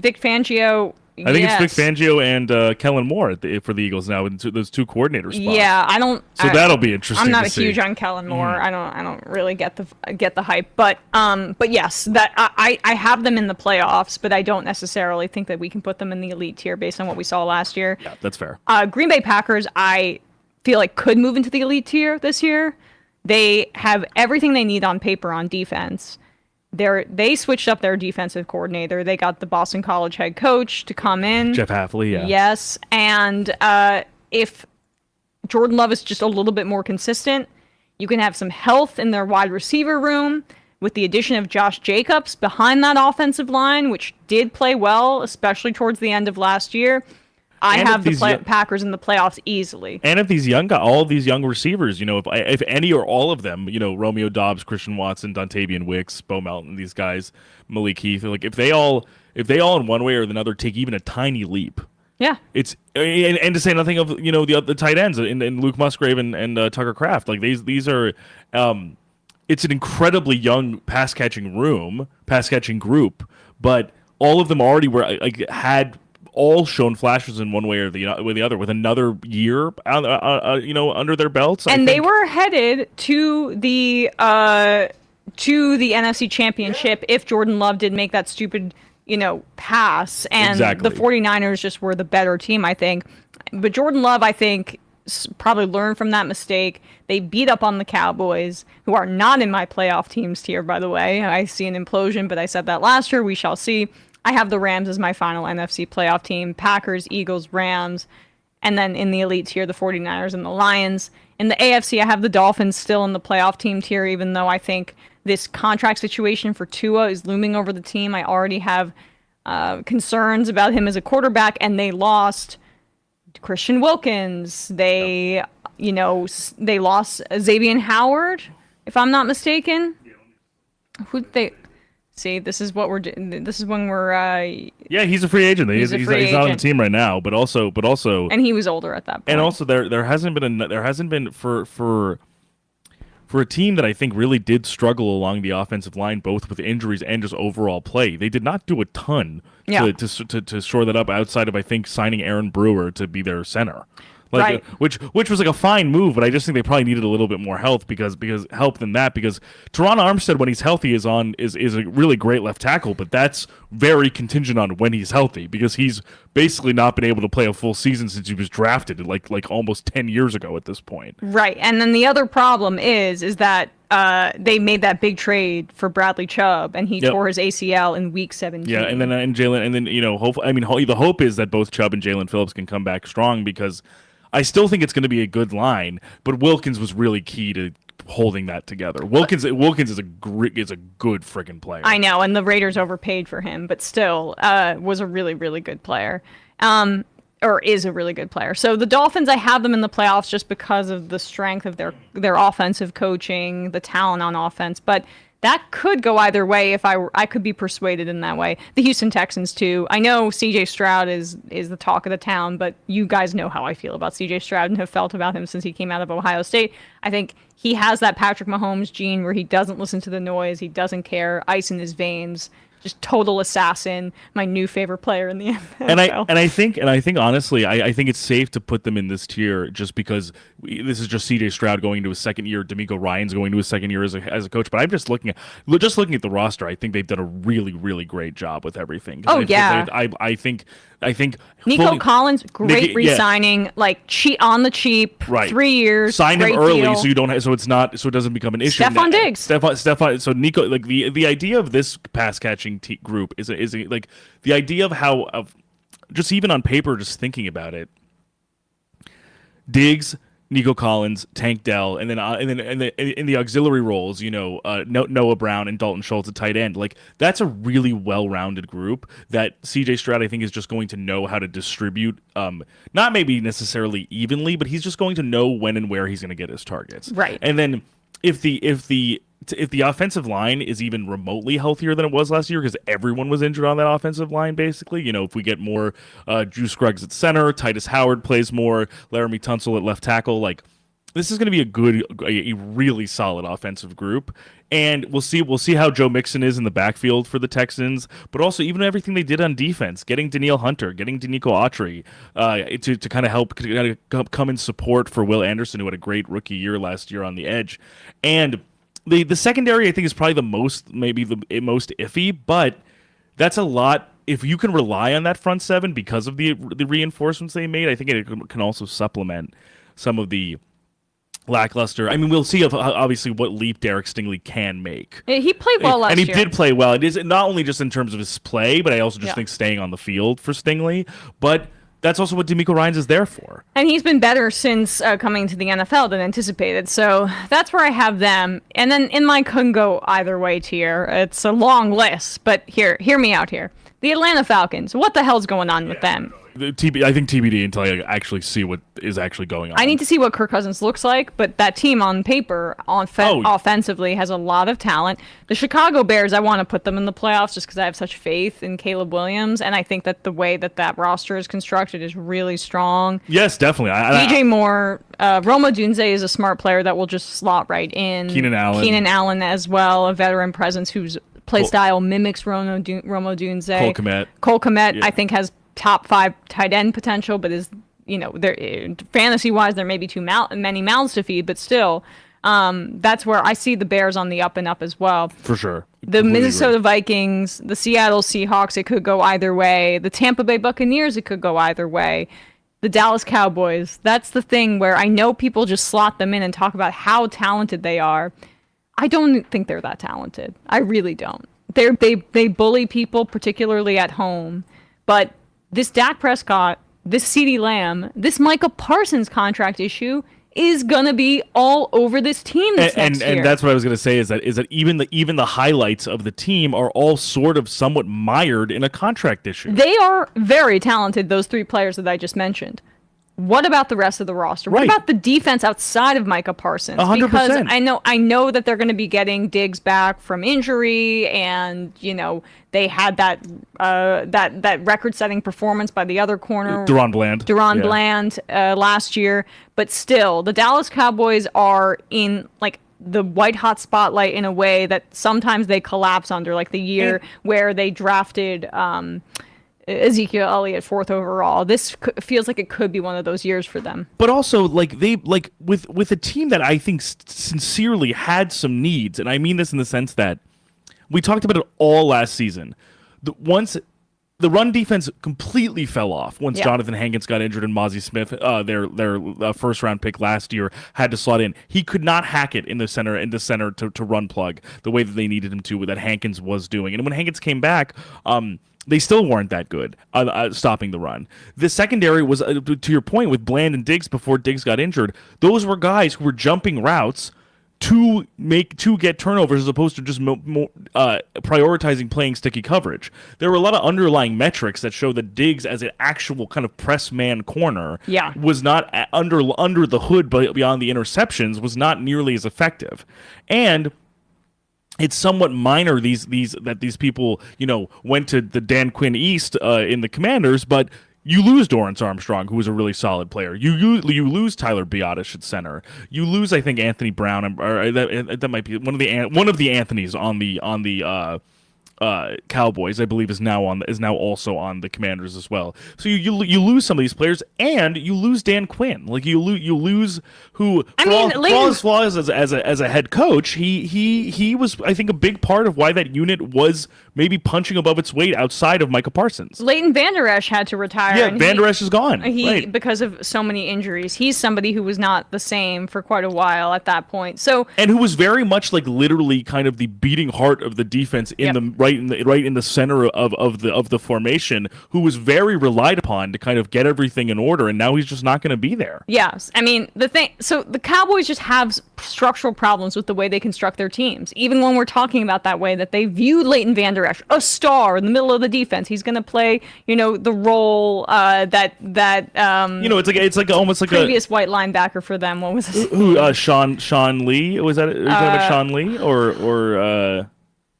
Vic Fangio. I think it's Vic Fangio and Kellen Moore for the Eagles now, in those two coordinator spots. Yeah, I don't. So that'll be interesting. I'm not to see. huge on Kellen Moore. I don't really get the hype, but yes, that I have them in the playoffs, but I don't necessarily think that we can put them in the elite tier based on what we saw last year. Yeah, that's fair. Green Bay Packers, I feel like could move into the elite tier this year. They have everything they need on paper on defense. They switched up their defensive coordinator. They got the Boston College head coach to come in. Jeff Hafley, yeah. Yes, and if Jordan Love is just a little bit more consistent, you can have some health in their wide receiver room with the addition of Josh Jacobs behind that offensive line, which did play well, especially towards the end of last year. I have the Packers in the playoffs easily. And if all of these young receivers, if any or all of them, Romeo Doubs, Christian Watson, Dontavian Wicks, Bo Melton, these guys, Malik Heath, if they all in one way or another take even a tiny leap, yeah, it's and to say nothing of the tight ends in Luke Musgrave and Tucker Kraft, these are. It's an incredibly young pass catching group, but all of them already had all shown flashes in one way or the other, with another year under their belts. And they were headed to the NFC Championship if Jordan Love did make that stupid pass, and exactly. The 49ers just were the better team, I think. But Jordan Love, I think, probably learn from that mistake. They beat up on the Cowboys, who are not in my playoff teams tier, by the way. I see an implosion, but I said that last year. We shall see. I have the Rams as my final NFC playoff team. Packers, Eagles, Rams. And then in the elite tier, the 49ers and the Lions. In the AFC, I have the Dolphins still in the playoff team tier, even though I think this contract situation for Tua is looming over the team. I already have concerns about him as a quarterback, and they lost Christian Wilkins. They lost Xavier Howard, if I'm not mistaken. Who they... See, this is what we're doing. This is when we're. Yeah, he's a free agent. He's not on the team right now, but also, and he was older at that point. And also, there hasn't been for a team that I think really did struggle along the offensive line, both with injuries and just overall play. They did not do a ton to shore that up outside of, I think, signing Aaron Brewer to be their center. Right. Which was like a fine move, but I just think they probably needed a little bit more help because Teron Armstead, when he's healthy, is a really great left tackle, but that's very contingent on when he's healthy because he's basically not been able to play a full season since he was drafted like almost 10 years ago at this point. Right, and then the other problem is that they made that big trade for Bradley Chubb, and he tore his ACL in week 17. Yeah, and then the hope is that both Chubb and Jalen Phillips can come back strong because I still think it's going to be a good line, but Wilkins was really key to holding that together. Wilkins is a good friggin' player. I know, and the Raiders overpaid for him, but still was a really, really good player. Or is a really good player. So the Dolphins, I have them in the playoffs just because of the strength of their offensive coaching, the talent on offense, but that could go either way if I could be persuaded in that way. The Houston Texans, too. I know C.J. Stroud is the talk of the town, but you guys know how I feel about C.J. Stroud and have felt about him since he came out of Ohio State. I think he has that Patrick Mahomes gene where he doesn't listen to the noise, he doesn't care, ice in his veins. Just total assassin, my new favorite player in the NFL. And I think honestly, I think it's safe to put them in this tier just because this is just C.J. Stroud going into his second year, D'Amico Ryan's going to his second year as a coach. But I'm just looking at the roster. I think they've done a really, really great job with everything. I think Nico Collins, great re-signing, cheat on the cheap, right. 3 years, sign him early deal. so you don't have, so it doesn't become an issue. Stephon Diggs, so Nico, the idea of this pass catching group is the idea of just even on paper, just thinking about it, Diggs, Nico Collins, Tank Dell, and then in the auxiliary roles, Noah Brown and Dalton Schultz at tight end. That's a really well-rounded group that C.J. Stroud, I think, is just going to know how to distribute. Not maybe necessarily evenly, but he's just going to know when and where he's going to get his targets. Right. And then if the offensive line is even remotely healthier than it was last year, because everyone was injured on that offensive line, basically, if we get more Drew Scruggs at center, Titus Howard plays more, Laramie Tunsil at left tackle, this is going to be a really solid offensive group. And we'll see how Joe Mixon is in the backfield for the Texans, but also even everything they did on defense, getting Danielle Hunter, getting Danico Autry to kind of help come in support for Will Anderson, who had a great rookie year last year on the edge. And the secondary, I think, is probably the most iffy, but that's a lot. If you can rely on that front seven because of the reinforcements they made, I think it can also supplement some of the lackluster. I mean, we'll see obviously what leap Derek Stingley can make. He played well last year. And he did play well. It is not only just in terms of his play, but I also just think staying on the field for Stingley. But that's also what D'Amico Ryans is there for. And he's been better since coming to the NFL than anticipated. So that's where I have them. And then in my couldn't go either way tier, it's a long list, but hear me out here. The Atlanta Falcons, what the hell's going on with them? I think TBD until I actually see what is actually going on. I need to see what Kirk Cousins looks like, but that team on paper, offensively, has a lot of talent. The Chicago Bears, I want to put them in the playoffs just because I have such faith in Caleb Williams, and I think that the way that roster is constructed is really strong. Yes, definitely. DJ Moore, Roma Dunze is a smart player that will just slot right in. Keenan Allen as well, a veteran presence whose play style mimics Roma Dunze. Cole Kmet, I think, has top 5 tight end potential, but is fantasy wise there may be too many mouths to feed, but still that's where I see the Bears on the up and up as well. For sure. The Minnesota Vikings, the Seattle Seahawks, it could go either way. The Tampa Bay Buccaneers, it could go either way. the Dallas Cowboys. That's the thing where I know people just slot them in and talk about how talented they are. I don't think they're that talented. I really don't. They bully people, particularly at home. But this Dak Prescott, this CeeDee Lamb, this Micah Parsons contract issue is gonna be all over this team this next year. And that's what I was gonna say is that even the highlights of the team are all sort of somewhat mired in a contract issue. They are very talented, those three players that I just mentioned. What about the rest of the roster? What about the defense outside of Micah Parsons? 100%. Because I know that they're going to be getting Diggs back from injury, and they had that record-setting performance by the other corner, Deron Bland last year. But still, the Dallas Cowboys are in like the white-hot spotlight in a way that sometimes they collapse under, like the year where they drafted Ezekiel Elliott 4th overall. This feels like it could be one of those years for them. But also, with a team that I think sincerely had some needs, and I mean this in the sense that we talked about it all last season. Once the run defense completely fell off once Jonathan Hankins got injured and Mozzie Smith, their first round pick last year, had to slot in. He could not hack it in the center to run plug the way that they needed him to, that Hankins was doing. And when Hankins came back, they still weren't that good stopping the run. The secondary was, to your point, with Bland and Diggs before Diggs got injured, those were guys who were jumping routes to get turnovers as opposed to just prioritizing playing sticky coverage. There were a lot of underlying metrics that show that Diggs as an actual kind of press man corner was not under the hood, but beyond the interceptions was not nearly as effective. And it's somewhat minor these people went to the Dan Quinn East in the Commanders, but you lose Dorrance Armstrong, who was a really solid player. You lose Tyler Biotish at center. You lose, I think, Anthony Brown, or that might be one of the Anthonys on the Cowboys, I believe, is now also on the Commanders as well. So you lose some of these players, and you lose Dan Quinn. Like you lose who, for all his flaws as a head coach, he was, I think, a big part of why that unit was maybe punching above its weight outside of Micah Parsons. Leighton Vander Esch had to retire. Yeah, Vander Esch is gone. Because of so many injuries. He's somebody who was not the same for quite a while at that point. And who was very much like literally kind of the beating heart of the defense in the right in the center of the formation, who was very relied upon to kind of get everything in order, and now he's just not going to be there. Yes. I mean, the Cowboys just have structural problems with the way they construct their teams. Even when we're talking about that way that they view Leighton Vander Esch, a star in the middle of the defense. He's going to play, the role it's like almost like previous white linebacker for them. What was his Sean Lee? Was that about Sean Lee or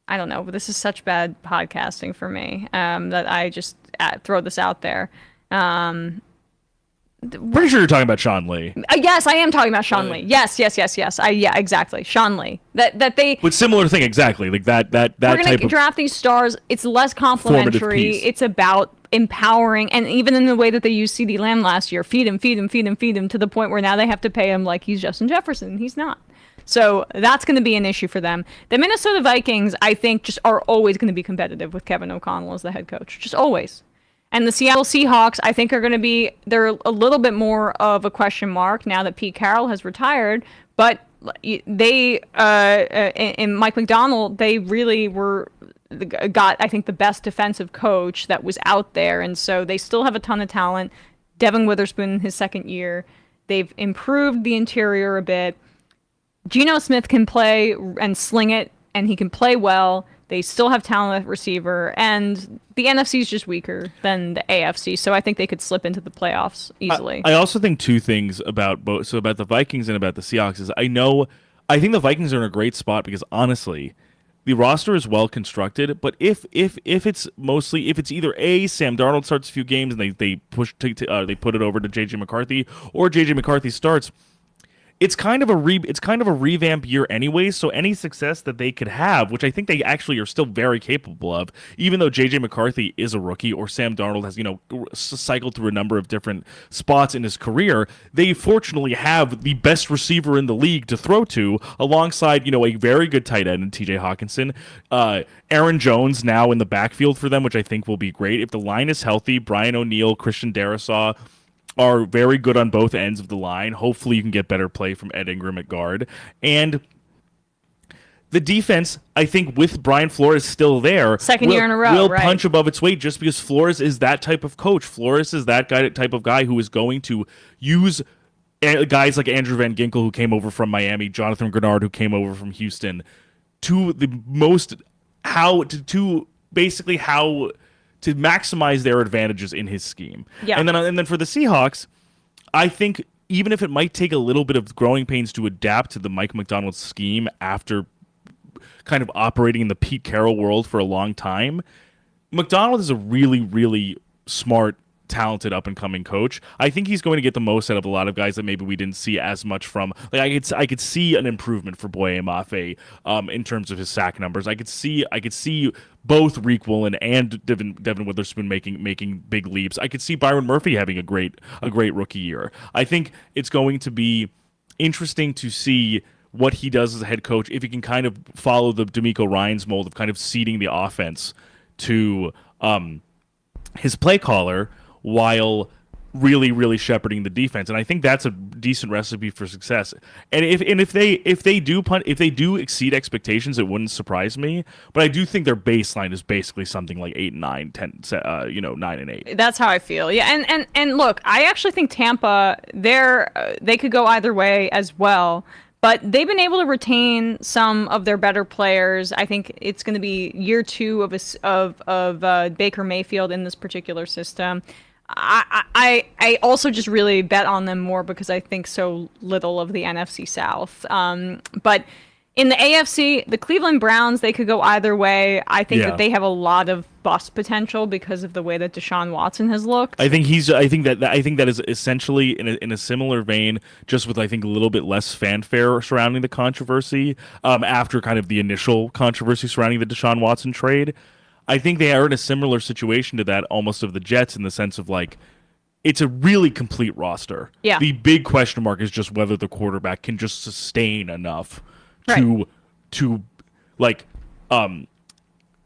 I don't know, but this is such bad podcasting for me that I just throw this out there. Pretty sure you're talking about Sean Lee. Yes, I am talking about Sean Lee. Yes. Exactly. Sean Lee. That they. But similar thing, exactly. Like that. We're going to draft these stars. It's less complimentary. It's about empowering, and even in the way that they used CeeDee Lamb last year, feed him to the point where now they have to pay him like he's Justin Jefferson. He's not. So that's going to be an issue for them. The Minnesota Vikings, I think, just are always going to be competitive with Kevin O'Connell as the head coach. Just always. And the Seattle Seahawks, I think, they're a little bit more of a question mark now that Pete Carroll has retired. But they, in Mike McDonald, they really got, I think, the best defensive coach that was out there. And so they still have a ton of talent. Devin Witherspoon in his second year. They've improved the interior a bit. Geno Smith can play and sling it, and he can play well. They still have talent at receiver, and the NFC is just weaker than the AFC, so I think they could slip into the playoffs easily. I also think two things about both, so about the Vikings and about the Seahawks is I think the Vikings are in a great spot because honestly, the roster is well constructed, but if it's either Sam Darnold starts a few games and they put it over to JJ McCarthy, or JJ McCarthy starts. It's kind of a revamp year anyway, so any success that they could have, which I think they actually are still very capable of, even though J.J. McCarthy is a rookie or Sam Darnold has, cycled through a number of different spots in his career, they fortunately have the best receiver in the league to throw to, alongside, a very good tight end in T.J. Hawkinson. Aaron Jones now in the backfield for them, which I think will be great. If the line is healthy, Brian O'Neill, Christian Darrisaw, are very good on both ends of the line. Hopefully, you can get better play from Ed Ingram at guard. And the defense, I think, with Brian Flores still there, second year in a row, will right, punch above its weight just because Flores is that type of coach. Flores is that type of guy who is going to use guys like Andrew Van Ginkel, who came over from Miami, Jonathan Grenard, who came over from Houston, to the most basically how to maximize their advantages in his scheme. Yeah. And then for the Seahawks, I think even if it might take a little bit of growing pains to adapt to the Mike McDonald scheme after kind of operating in the Pete Carroll world for a long time, McDonald is a really, really smart, talented up-and-coming coach. I think he's going to get the most out of a lot of guys that maybe we didn't see as much from. Like I could see an improvement for Boye Mafe in terms of his sack numbers. I could see both Reek Woolen and Devin Witherspoon making big leaps. I could see Byron Murphy having a great rookie year. I think it's going to be interesting to see what he does as a head coach, if he can kind of follow the DeMeco Ryans mold of kind of seeding the offense to his play caller while really, really shepherding the defense. And I think that's a decent recipe for success. And if they do exceed expectations, it wouldn't surprise me. But I do think their baseline is basically something like 8 and 9, 10, 9 and 8. That's how I feel. Yeah, and look, I actually think Tampa, they could go either way as well. But they've been able to retain some of their better players. I think it's going to be year 2 of Baker Mayfield in this particular system. I also just really bet on them more because I think so little of the NFC South. But in the AFC, the Cleveland Browns, they could go either way. I think that they have a lot of bust potential because of the way that Deshaun Watson has looked. I think that is essentially in a similar vein, just with I think a little bit less fanfare surrounding the controversy after kind of the initial controversy surrounding the Deshaun Watson trade. I think they are in a similar situation to that almost of the Jets in the sense of like it's a really complete roster. Yeah. The big question mark is just whether the quarterback can just sustain enough to like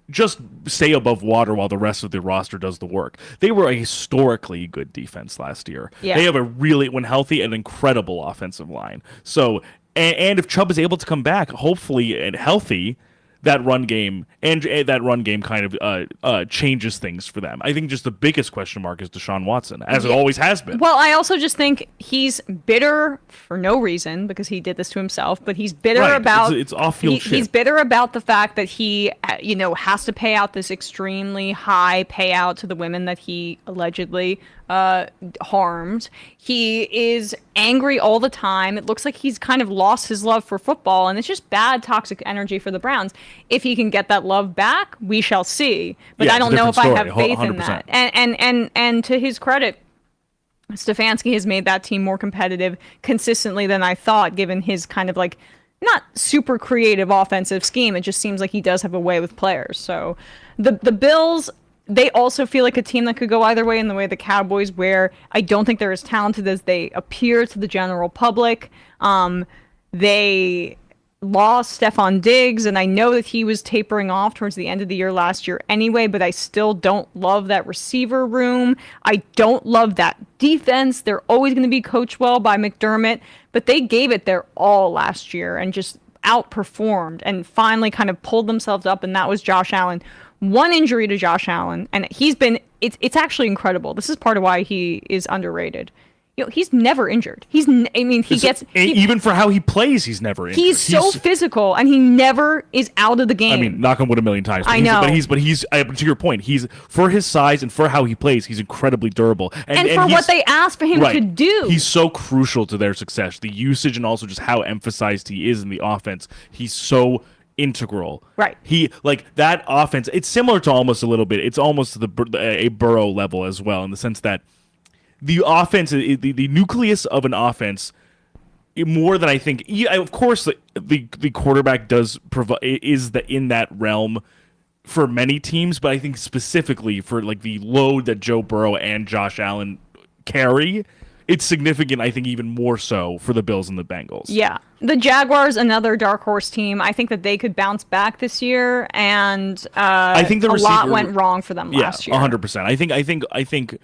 just stay above water while the rest of the roster does the work. They were a historically good defense last year. Yeah. They have a really, when healthy, an incredible offensive line. So, and if Chubb is able to come back, hopefully and healthy, that run game kind of changes things for them. I think just the biggest question mark is Deshaun Watson, as it always has been. Well, I also just think he's bitter for no reason because he did this to himself, but he's bitter about it's off-field shit. He's bitter about the fact that he has to pay out this extremely high payout to the women that he allegedly harmed. He is angry all the time. It looks like he's kind of lost his love for football, and it's just bad toxic energy for the Browns. If he can get that love back, we shall see. But I don't know if I have faith 100%. In that. And to his credit, Stefanski has made that team more competitive consistently than I thought, given his kind of like not super creative offensive scheme. It just seems like he does have a way with players. So the Bills, they also feel like a team that could go either way in the way the Cowboys, where I don't think they're as talented as they appear to the general public. They lost Stephon Diggs, and I know that he was tapering off towards the end of the year last year anyway, but I still don't love that receiver room. I don't love that defense. They're always going to be coached well by McDermott, but they gave it their all last year and just outperformed and finally kind of pulled themselves up, and that was Josh Allen. One injury to Josh Allen, and it's actually incredible. This is part of why he is underrated. He's never injured. Even for how he plays, he's never injured. He's so physical, and he never is out of the game. I mean, knock on wood a million times. I know. But he's to your point, he's for his size and for how he plays, he's incredibly durable. And for what they asked for him to do. He's so crucial to their success. The usage and also just how emphasized he is in the offense. He's so integral. Right. He that offense. It's similar to almost a little bit. It's almost a Burrow level as well, in the sense that the offense, the nucleus of an offense, more than I think. Of course, the quarterback does provide in that realm for many teams, but I think specifically for like the load that Joe Burrow and Josh Allen carry, it's significant. I think even more so for the Bills and the Bengals. Yeah, the Jaguars, another dark horse team. I think that they could bounce back this year, and I think a lot went wrong for them last year. 100%. I think.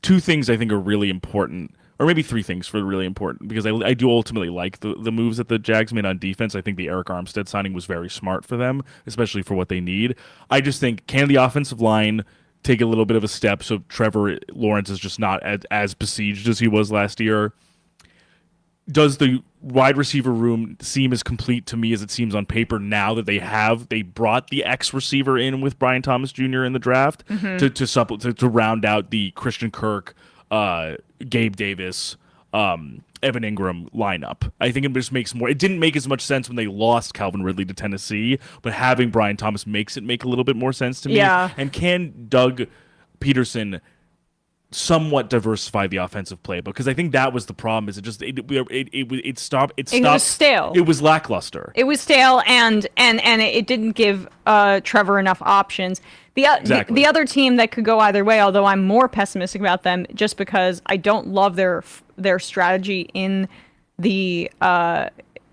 two things I think are really important, or maybe three things for really important, because I do ultimately like the moves that the Jags made on defense. I think the Eric Armstead signing was very smart for them, especially for what they need. I just think, can the offensive line take a little bit of a step so Trevor Lawrence is just not as besieged as he was last year? Does the wide receiver room seem as complete to me as it seems on paper now that they brought the X receiver in with Brian Thomas Jr. in the draft to round out the Christian Kirk, Gabe Davis, Evan Ingram lineup? I think it just makes more. It didn't make as much sense when they lost Calvin Ridley to Tennessee, but having Brian Thomas makes it make a little bit more sense to me. Yeah. And can Doug Peterson somewhat diversify the offensive playbook? Because I think that was the problem. Is it stopped? It was stale. It was lackluster. It was stale, and it didn't give Trevor enough options. Exactly. The other team that could go either way, although I'm more pessimistic about them, just because I don't love their strategy in the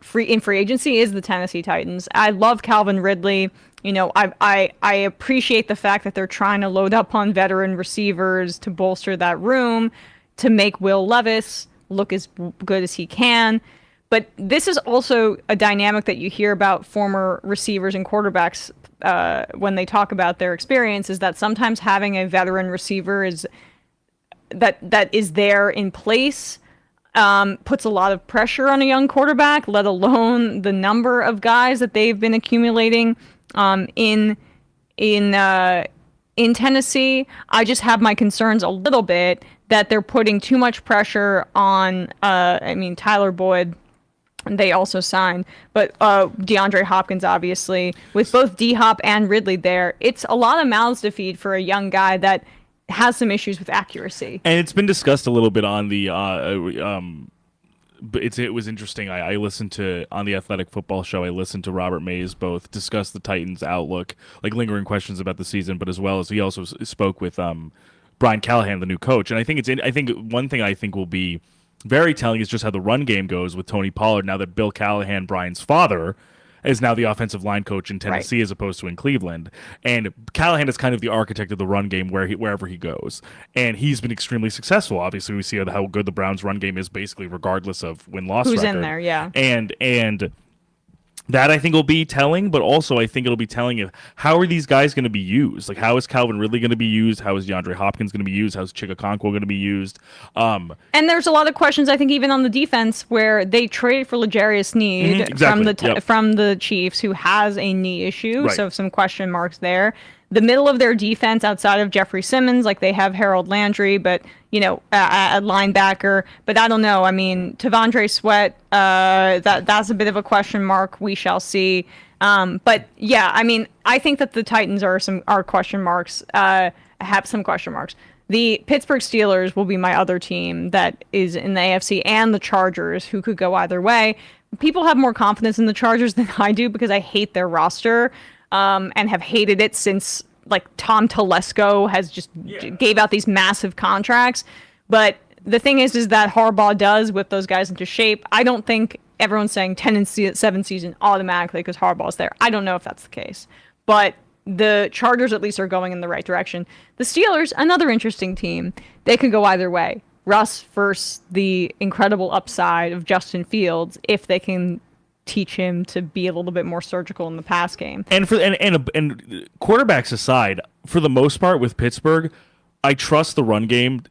free agency, is the Tennessee Titans. I love Calvin Ridley. You know, I appreciate the fact that they're trying to load up on veteran receivers to bolster that room, to make Will Levis look as good as he can. But this is also a dynamic that you hear about former receivers and quarterbacks when they talk about their experience, is that sometimes having a veteran receiver that is there in place puts a lot of pressure on a young quarterback, let alone the number of guys that they've been accumulating in Tennessee. I just have my concerns a little bit that they're putting too much pressure on. Tyler Boyd, they also signed, but DeAndre Hopkins, obviously, with both D-Hop and Ridley there, it's a lot of mouths to feed for a young guy that has some issues with accuracy. And it's been discussed a little bit on the but it was interesting. I listened to, on the Athletic Football Show, I listened to Robert Mays both discuss the Titans' outlook, like lingering questions about the season, but as well as he also spoke with Brian Callahan, the new coach. And I think one thing I think will be very telling is just how the run game goes with Tony Pollard now that Bill Callahan, Brian's father, is now the offensive line coach in Tennessee, right, as opposed to in Cleveland. And Callahan is kind of the architect of the run game wherever he goes. And he's been extremely successful. Obviously, we see how good the Browns' run game is, basically regardless of win-loss record. Who's in there, yeah. And that, I think, will be telling, but also I think it'll be telling of how are these guys going to be used? Like, how is Calvin Ridley going to be used? How is DeAndre Hopkins going to be used? How is Chigakonkwo going to be used? And there's a lot of questions, I think, even on the defense, where they traded for L'Jarius Sneed exactly. from the Chiefs, who has a knee issue, right. So some question marks there. The middle of their defense, outside of Jeffrey Simmons, like they have Harold Landry, but at linebacker. But I don't know. I mean, Tavondre Sweat, that's a bit of a question mark. We shall see. But yeah, I mean, I think that the Titans are question marks. Have some question marks. The Pittsburgh Steelers will be my other team that is in the AFC, and the Chargers, who could go either way. People have more confidence in the Chargers than I do, because I hate their roster. And have hated it since, like, Tom Telesco has just gave out these massive contracts. But the thing is that Harbaugh does whip those guys into shape. I don't think everyone's saying 10-7 season automatically because Harbaugh's there. I don't know if that's the case. But the Chargers at least are going in the right direction. The Steelers, another interesting team. They could go either way. Russ versus the incredible upside of Justin Fields, if they can teach him to be a little bit more surgical in the pass game. And quarterbacks aside, for the most part with Pittsburgh, I trust the run game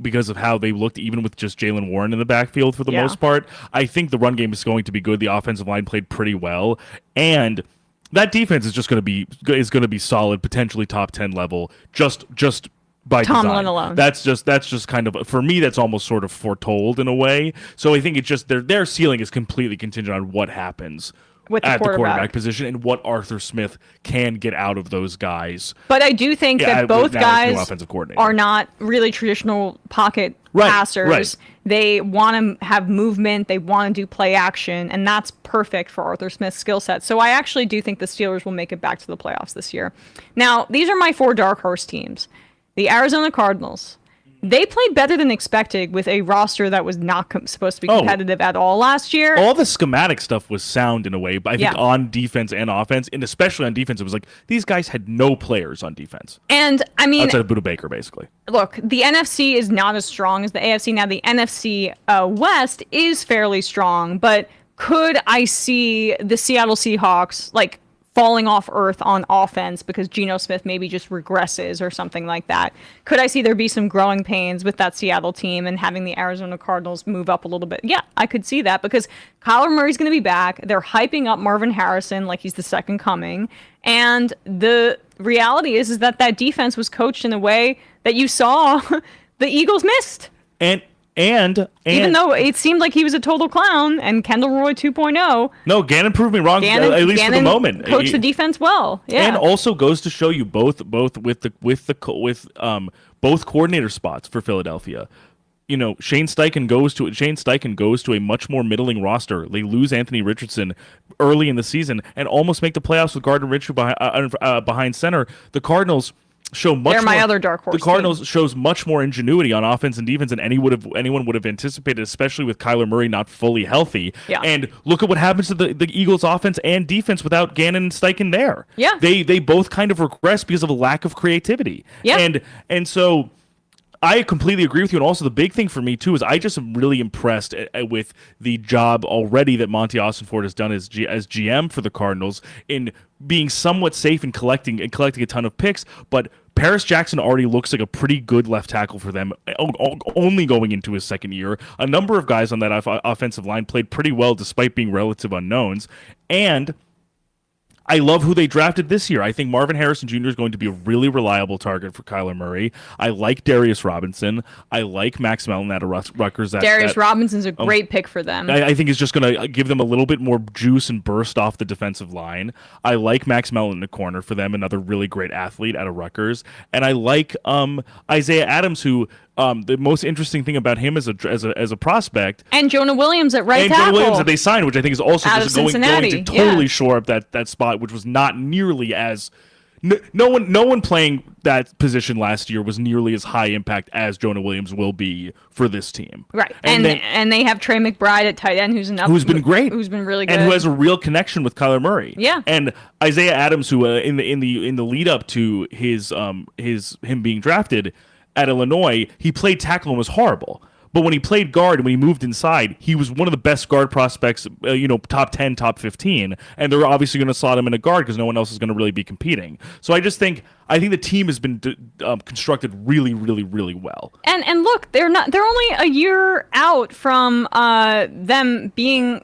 because of how they looked, even with just Jaylen Warren in the backfield for the most part. I think the run game is going to be good. The offensive line played pretty well, and that defense is just going to be solid, potentially top 10 level. Just by Tomlin design alone. That's just kind of, for me, that's almost sort of foretold in a way. So I think it's just their ceiling is completely contingent on what happens with at the quarterback position and what Arthur Smith can get out of those guys. But I do think that both guys are not really traditional pocket passers. Right. They want to have movement. They want to do play action, and that's perfect for Arthur Smith's skill set. So I actually do think the Steelers will make it back to the playoffs this year. Now, these are my 4 dark horse teams. The Arizona Cardinals, they played better than expected with a roster that was not supposed to be competitive at all last year. All the schematic stuff was sound in a way, but I think on defense and offense, and especially on defense, it was like these guys had no players on defense. And I mean, outside of Buda Baker, basically. Look, the NFC is not as strong as the AFC. Now, the NFC West is fairly strong, but could I see the Seattle Seahawks like falling off earth on offense because Geno Smith maybe just regresses or something like that? Could I see there be some growing pains with that Seattle team and having the Arizona Cardinals move up a little bit? Yeah, I could see that because Kyler Murray's going to be back. They're hyping up Marvin Harrison like he's the second coming. And the reality is that defense was coached in a way that you saw the Eagles missed. And even though it seemed like he was a total clown and Kendall Roy 2.0. No, Gannon proved me wrong, at least for the moment. Coached the defense well. Yeah. And also goes to show you both coordinator spots for Philadelphia. You know, Shane Steichen goes to a much more middling roster. They lose Anthony Richardson early in the season and almost make the playoffs with Gardner Minshew behind center. The Cardinals show much. They're my other dark horse. The Cardinals shows much more ingenuity on offense and defense than anyone would have anticipated, especially with Kyler Murray not fully healthy. Yeah. And look at what happens to the Eagles' offense and defense without Gannon and Steichen there. Yeah. They both kind of regress because of a lack of creativity. Yeah. And so I completely agree with you. And also the big thing for me, too, is I just am really impressed with the job already that Monty Austinford has done as GM for the Cardinals in being somewhat safe and collecting a ton of picks. But Paris Jackson already looks like a pretty good left tackle for them, only going into his second year. A number of guys on that offensive line played pretty well despite being relative unknowns. And I love who they drafted this year. I think Marvin Harrison Jr. is going to be a really reliable target for Kyler Murray. I like Darius Robinson. I like Max Melton out of Rutgers. Darius Robinson's a great pick for them. I think is just going to give them a little bit more juice and burst off the defensive line. I like Max Melton in the corner for them, another really great athlete out of Rutgers. And I like Isaiah Adams, who the most interesting thing about him as a prospect, and Jonah Williams at right tackle, Jonah Williams that they signed, which I think is also just going to totally shore up that spot, which was not nearly as no one playing that position last year was nearly as high impact as Jonah Williams will be for this team. Right, and they have Trey McBride at tight end, who's been great, who's been really good, and who has a real connection with Kyler Murray. Yeah, and Isaiah Adams, who in the lead up to him being drafted at Illinois, he played tackle and was horrible. But when he played guard and when he moved inside, he was one of the best guard prospects, top 10, top 15. And they're obviously going to slot him in a guard because no one else is going to really be competing. So I think the team has been constructed really, really, really well. And look, they're only a year out from them being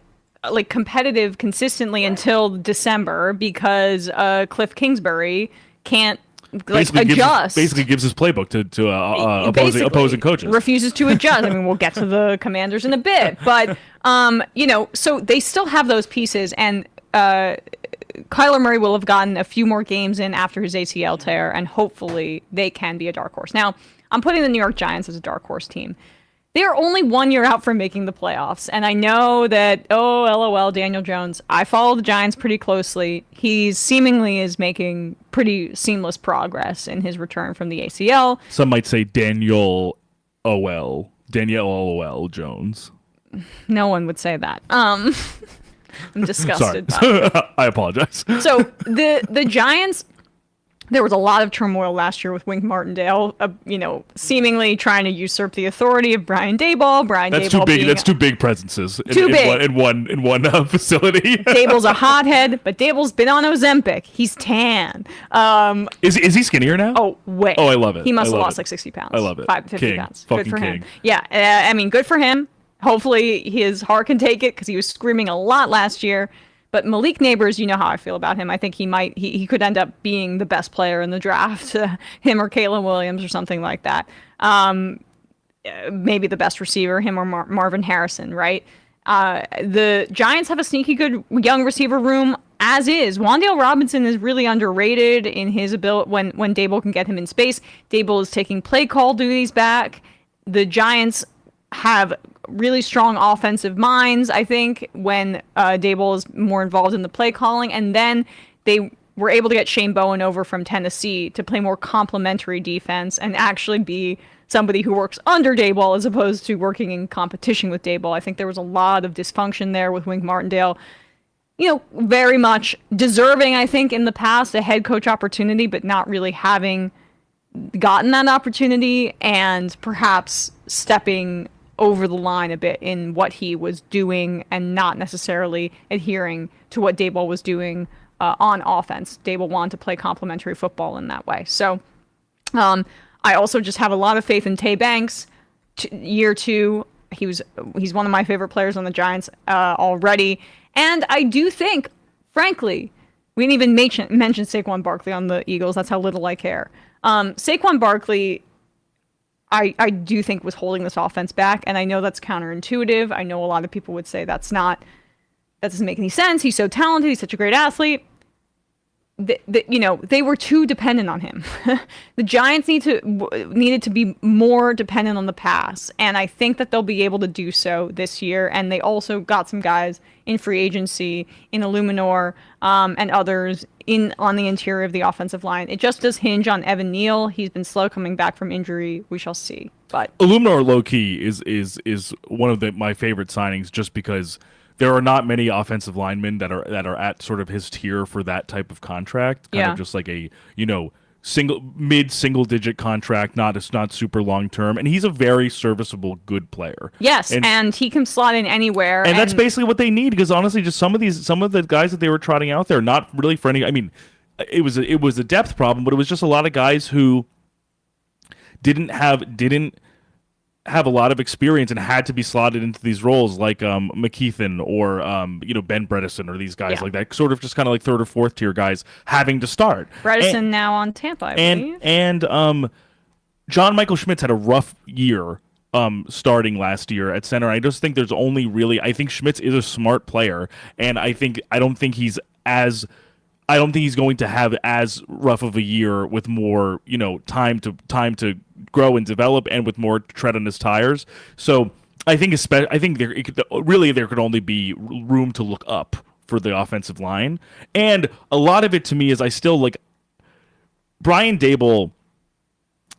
like competitive consistently until December because Cliff Kingsbury can't basically gives his playbook to opposing coaches. Refuses to adjust. I mean, we'll get to the Commanders in a bit, but so they still have those pieces, and Kyler Murray will have gotten a few more games in after his ACL tear, and hopefully they can be a dark horse. Now, I'm putting the New York Giants as a dark horse team. They are only 1 year out from making the playoffs. And I know that, LOL, Daniel Jones. I follow the Giants pretty closely. He seemingly is making pretty seamless progress in his return from the ACL. Some might say Danielle LOL Jones. No one would say that. I'm disgusted. Sorry. I apologize. So the Giants... There was a lot of turmoil last year with Wink Martindale, seemingly trying to usurp the authority of Brian Daboll. That's two big presences in one facility. Daboll's a hothead, but Daboll's been on Ozempic. He's tan. Is he skinnier now? Oh, way. Oh, I love it. He must have lost like 60 pounds. I love it. 50 pounds. Fucking good for king. him. Yeah, good for him. Hopefully his heart can take it because he was screaming a lot last year. But Malik Neighbors, you know how I feel about him. I think he could end up being the best player in the draft, him or Kalen Williams or something like that. Maybe the best receiver, him or Marvin Harrison, right? The Giants have a sneaky good young receiver room, as is. Wan'Dale Robinson is really underrated in his ability when Daboll can get him in space. Daboll is taking play call duties back. The Giants have really strong offensive minds, I think, when Daboll is more involved in the play calling. And then they were able to get Shane Bowen over from Tennessee to play more complementary defense and actually be somebody who works under Daboll as opposed to working in competition with Daboll. I think there was a lot of dysfunction there with Wink Martindale. Very much deserving, I think, in the past, a head coach opportunity, but not really having gotten that opportunity and perhaps stepping over the line a bit in what he was doing and not necessarily adhering to what Daboll was doing on offense. Daboll wanted to play complementary football in that way. So I also just have a lot of faith in Tay Banks. Year 2, he's one of my favorite players on the Giants already. And I do think, frankly, we didn't even mention Saquon Barkley on the Eagles. That's how little I care. Saquon Barkley, I do think was holding this offense back. And I know that's counterintuitive. I know a lot of people would say that doesn't make any sense. He's so talented. He's such a great athlete. They were too dependent on him. The Giants needed to be more dependent on the pass, and I think that they'll be able to do so this year. And they also got some guys in free agency, in Illuminor, and others on the interior of the offensive line. It just does hinge on Evan Neal. He's been slow coming back from injury. We shall see. But Illuminor low key is one of my favorite signings, just because there are not many offensive linemen that are at sort of his tier for that type of contract. Kind of just like a single digit contract, not super long term, and he's a very serviceable, good player. Yes, and he can slot in anywhere. And that's basically what they need, because honestly, just some of the guys that they were trotting out there, not really for any. I mean, it was a depth problem, but it was just a lot of guys who didn't have a lot of experience and had to be slotted into these roles, like McKeithen or Ben Bredesen or these guys like that, sort of just kind of like third or fourth tier guys having to start. Bredesen now on Tampa, I believe. And John Michael Schmitz had a rough year starting last year at center. I just think there's only really, I think Schmitz is a smart player, and I don't think he's going to have as rough of a year with more, time to grow and develop and with more tread on his tires. So I think there could only be room to look up for the offensive line. And a lot of it to me is I still like Brian Daboll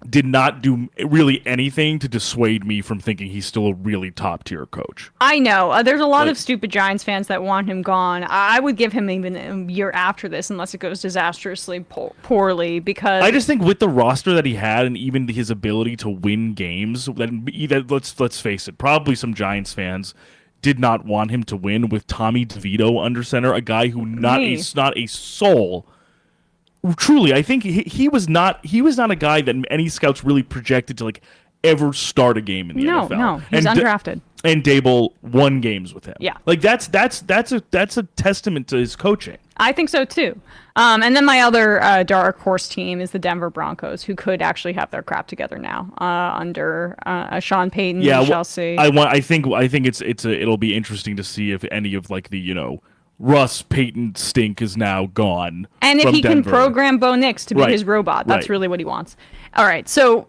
did not do really anything to dissuade me from thinking he's still a really top-tier coach. I know. There's a lot of stupid Giants fans that want him gone. I would give him even a year after this, unless it goes disastrously poorly, because I just think with the roster that he had and even his ability to win games, that let's face it, probably some Giants fans did not want him to win with Tommy DeVito under center, a guy who not a soul. Truly, I think he was not a guy that any scouts really projected to ever start a game in the NFL. No, he's undrafted. And Daboll won games with him. Yeah, that's a testament to his coaching. I think so too. And then my other dark horse team is the Denver Broncos, who could actually have their crap together now under Sean Payton. Yeah, we shall see. I think it'll be interesting to see if any of the Russ Payton stink is now gone. And if he Denver can program Bo Nix to be his robot, that's really what he wants. All right, so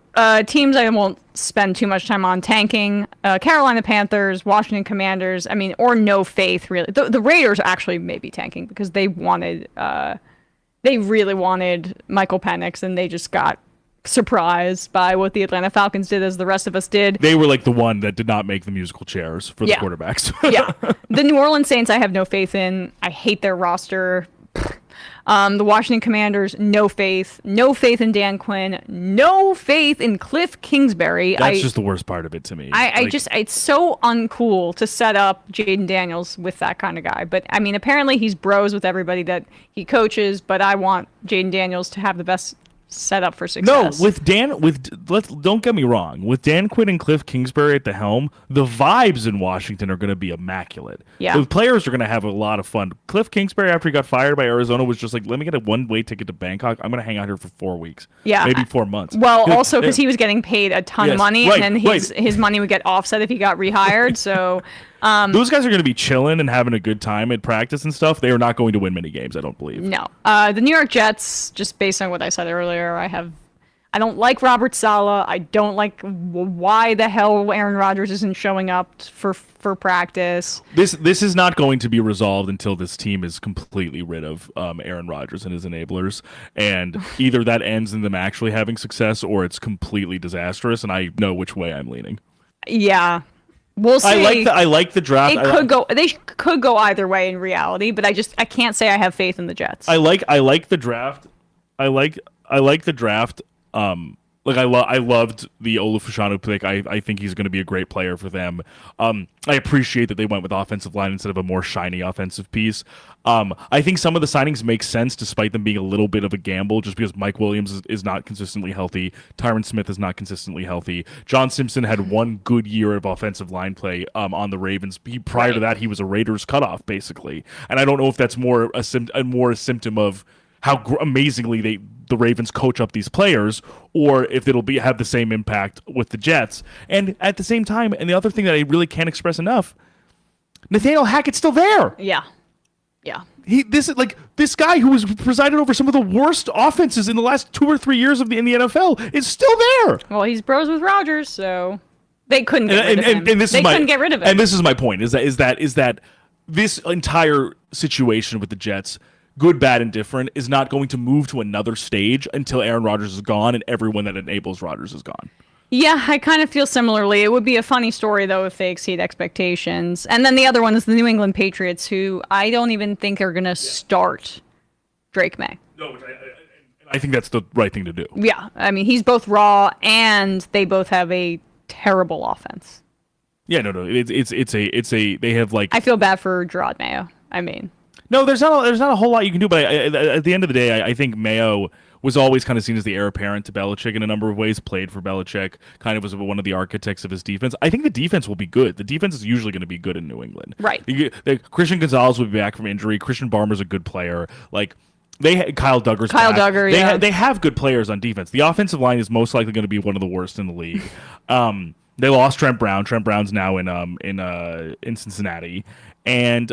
teams I won't spend too much time on. Tanking, Carolina Panthers, Washington Commanders, or no faith, really. The Raiders actually may be tanking because they really wanted Michael Penix, and they just got surprised by what the Atlanta Falcons did, as the rest of us did. They were like the one that did not make the musical chairs for the quarterbacks. Yeah. The New Orleans Saints I have no faith in. I hate their roster. The Washington Commanders, no faith. No faith in Dan Quinn. No faith in Cliff Kingsbury. That's just the worst part of it to me. It's so uncool to set up Jaden Daniels with that kind of guy. But, apparently he's bros with everybody that he coaches, but I want Jaden Daniels to have the best set up for success. No, don't get me wrong. With Dan Quinn and Cliff Kingsbury at the helm, the vibes in Washington are going to be immaculate. Yeah. The players are going to have a lot of fun. Cliff Kingsbury, after he got fired by Arizona, was just like, let me get a one-way ticket to Bangkok. I'm going to hang out here for 4 weeks. Yeah. Maybe 4 months. Well, also because he was getting paid a ton of money, and then his money would get offset if he got rehired. So those guys are going to be chilling and having a good time at practice and stuff. They are not going to win many games, I don't believe. No. The New York Jets, just based on what I said earlier, I I don't like Robert Saleh. I don't like why the hell Aaron Rodgers isn't showing up for practice. This is not going to be resolved until this team is completely rid of Aaron Rodgers and his enablers, and either that ends in them actually having success, or it's completely disastrous. And I know which way I'm leaning. Yeah, we'll see. I like the draft. They could go either way in reality, but I can't say I have faith in the Jets. I like the draft. I like the draft. I loved the Olufoshanu pick. I think he's going to be a great player for them. I appreciate that they went with offensive line instead of a more shiny offensive piece. I think some of the signings make sense despite them being a little bit of a gamble, just because Mike Williams is not consistently healthy. Tyron Smith is not consistently healthy. John Simpson had one good year of offensive line play on the Ravens. Prior to that, he was a Raiders cutoff, basically. And I don't know if that's more a symptom of how amazingly the Ravens coach up these players, or if it'll have the same impact with the Jets. And at the same time, and the other thing that I really can't express enough, Nathaniel Hackett's still there. Yeah. This guy who has presided over some of the worst offenses in the last 2 or 3 years in the NFL is still there. Well, he's bros with Rodgers, so they couldn't get rid of him. Couldn't get rid of him. And this is my point: is that this entire situation with the Jets, good, bad, and different, is not going to move to another stage until Aaron Rodgers is gone and everyone that enables Rodgers is gone. Yeah, I kind of feel similarly. It would be a funny story, though, if they exceed expectations. And then the other one is the New England Patriots, who I don't even think are going to start Drake May. No, I think that's the right thing to do. Yeah, I mean, he's both raw and they both have a terrible offense. Yeah, no, they have like. I feel bad for Gerard Mayo. I mean. No, there's not a whole lot you can do, but at the end of the day, I think Mayo was always kind of seen as the heir apparent to Belichick in a number of ways, played for Belichick, kind of was one of the architects of his defense. I think the defense will be good. The defense is usually going to be good in New England. Right. Christian Gonzalez will be back from injury. Christian Barmer's a good player. Like, Kyle Duggar's Kyle back. Duggar, yeah. They have good players on defense. The offensive line is most likely going to be one of the worst in the league. They lost Trent Brown. Trent Brown's now in Cincinnati. And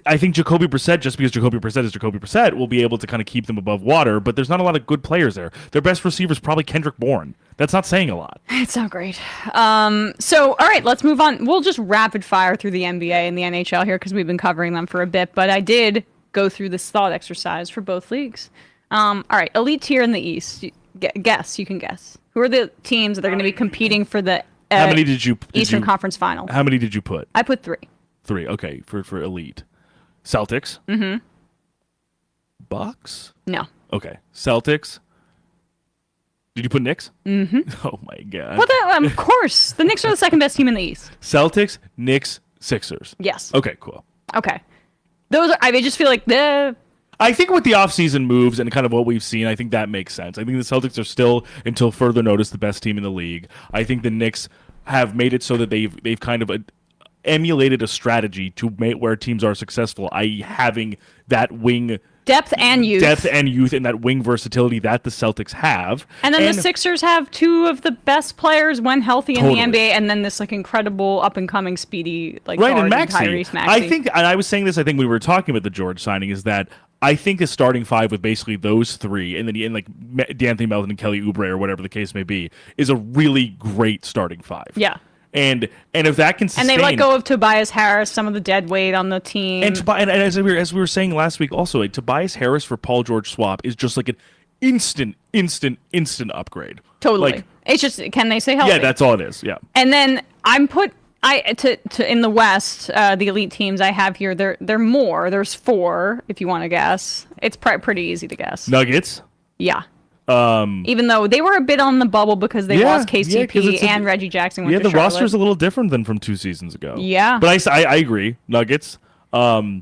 I think Jacoby Brissett, just because Jacoby Brissett is Jacoby Brissett, will be able to kind of keep them above water, but there's not a lot of good players there. Their best receiver is probably Kendrick Bourne. That's not saying a lot. It's not great. So, all right, let's move on. We'll just rapid fire through the NBA and the NHL here because we've been covering them for a bit, but I did go through this thought exercise for both leagues. All right, elite tier in the East. You can guess. Who are the teams that are going to be competing for the how many did you Eastern Conference Final? How many did you put? I put 3. 3, okay, for elite. Celtics? Mm-hmm. Bucks? No. Okay. Celtics? Did you put Knicks? Mm-hmm. Oh, my God. Well, of course. The Knicks are the second best team in the East. Celtics, Knicks, Sixers. Yes. Okay, cool. Okay. I just feel like I think with the offseason moves and kind of what we've seen, I think that makes sense. I think the Celtics are still, until further notice, the best team in the league. I think the Knicks have made it so that they've kind of emulated a strategy to make where teams are successful, i.e. having that wing depth and youth and that wing versatility that the Celtics have. And then the Sixers have 2 of the best players when healthy in the NBA, and then this like incredible up and coming speedy right, guard and Tyrese Maxey. I think, and I was saying this, I think we were talking about the George signing, is that I think a starting 5 with basically those 3, and then like D'Anthony Melton and Kelly Oubre or whatever the case may be, is a really great starting 5. Yeah. And if that can sustain, and they let go of Tobias Harris, some of the dead weight on the team. And as we were saying last week, also Tobias Harris for Paul George swap is just like an instant upgrade. Totally. Like, it's just, can they stay healthy? Yeah, that's all it is. Yeah. And then to in the West, the elite teams I have here, they're more. There's 4 if you want to guess. It's pretty easy to guess. Nuggets. Yeah. Even though they were a bit on the bubble because they lost KCP and Reggie Jackson went to Charlotte. The roster's a little different than from 2 seasons ago. Yeah. But I agree. Nuggets. I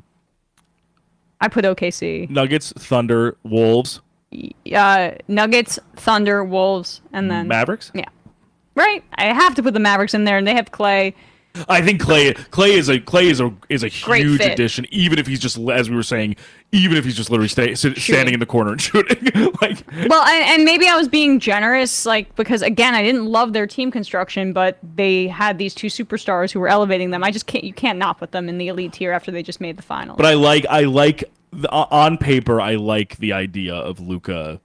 put OKC. Nuggets, Thunder, Wolves. Nuggets, Thunder, Wolves, and then Mavericks? Yeah. Right? I have to put the Mavericks in there, and they have Clay. I think Clay is a huge addition, even if he's just, as we were saying, even if he's just literally standing in the corner and shooting. Well, and maybe I was being generous, because again, I didn't love their team construction, but they had these 2 superstars who were elevating them. You can't not put them in the elite tier after they just made the finals. But on paper, I like the idea of Luka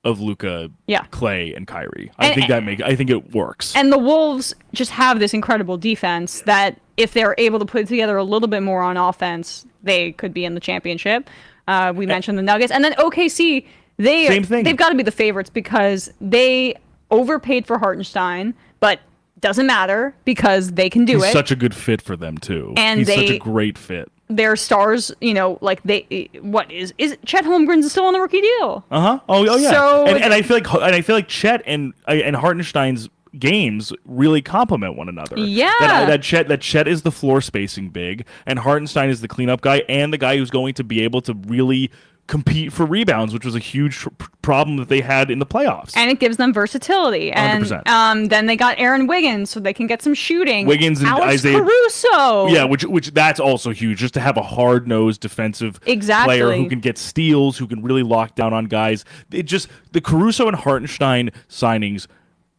of Luka, Yeah. Clay, and Kyrie. I think it works. And the Wolves just have this incredible defense that if they're able to put together a little bit more on offense, they could be in the championship. We mentioned the Nuggets, and then OKC. Same thing. They've got to be the favorites because they overpaid for Hartenstein, but doesn't matter because they can do He's it. such a good fit for them too. And he's such a great fit. Their stars, like is Chet Holmgren's still on the rookie deal? Oh yeah. So, and I feel like Chet and Hartenstein's games really complement one another. Yeah. That Chet is the floor spacing big, and Hartenstein is the cleanup guy and the guy who's going to be able to really compete for rebounds, which was a huge problem that they had in the playoffs. And it gives them versatility. 100%. And then they got Aaron Wiggins, so they can get some shooting. Wiggins and Alex Isaiah Caruso. Yeah, which that's also huge. Just to have a hard-nosed defensive player who can get steals, who can really lock down on guys. The Caruso and Hartenstein signings,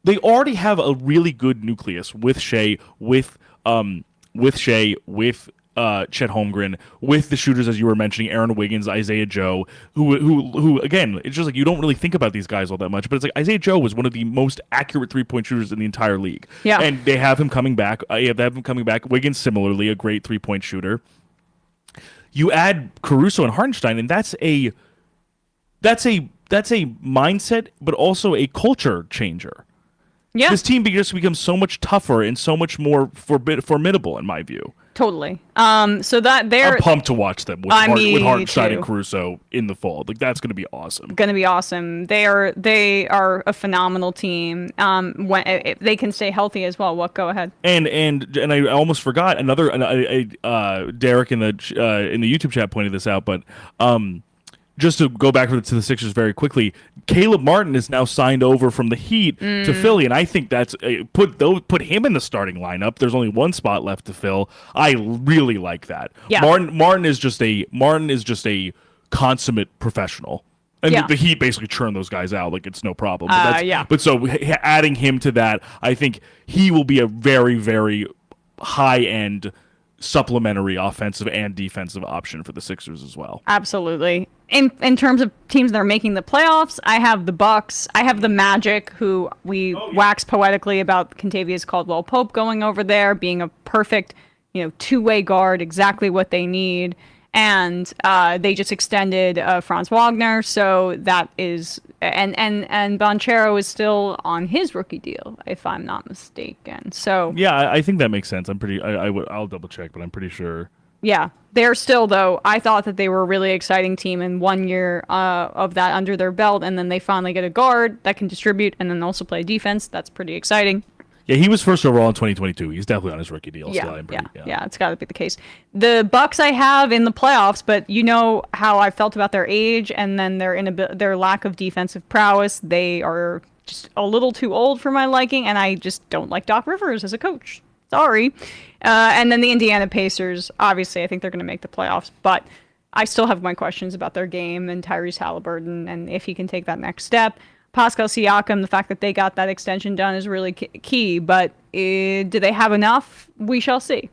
they already have a really good nucleus with Shea, with Chet Holmgren, with the shooters as you were mentioning, Aaron Wiggins, Isaiah Joe, who again, it's just like you don't really think about these guys all that much, but it's like Isaiah Joe was one of the most accurate 3-point shooters in the entire league. Yeah. And they have him coming back. Wiggins similarly, a great 3-point shooter. You add Caruso and Hartenstein, and that's a mindset, but also a culture changer. Yeah. This team just becomes so much tougher and so much more formidable, in my view. Totally. So that they're I'm pumped to watch them with Hartenstein and Caruso in the fall. Like that's going to be awesome. Going to be awesome. They are a phenomenal team. When if they can stay healthy as well. Go ahead. And I almost forgot another. Derek in the YouTube chat pointed this out, but just to go back to the Sixers very quickly, Caleb Martin is now signed over from the Heat to Philly, and I think that's put him in the starting lineup. There's only one spot left to fill. I really like that. Yeah. Martin is just a consummate professional, and the Heat basically churn those guys out like it's no problem. But so adding him to that, I think he will be a very, very high end supplementary offensive and defensive option for the Sixers as well. Absolutely. In terms of teams that are making the playoffs, I have the Bucks. I have the Magic, who we wax poetically about Kentavious Caldwell-Pope going over there, being a perfect, two-way guard, exactly what they need. And they just extended Franz Wagner, so that is and Banchero is still on his rookie deal, if I'm not mistaken. So yeah, I think that makes sense. I'll double check, but I'm pretty sure. Yeah, they're still though. I thought that they were a really exciting team in 1 year of that under their belt, and then they finally get a guard that can distribute and then also play defense. That's pretty exciting. Yeah, he was first overall in 2022. He's definitely on his rookie deal. Yeah, still. Yeah, it's got to be the case. The Bucks I have in the playoffs, but you know how I felt about their age and then their lack of defensive prowess. They are just a little too old for my liking, and I just don't like Doc Rivers as a coach. Sorry. And then the Indiana Pacers, obviously, I think they're going to make the playoffs, but I still have my questions about their game and Tyrese Halliburton and if he can take that next step. Pascal Siakam, the fact that they got that extension done is really key, but do they have enough? We shall see.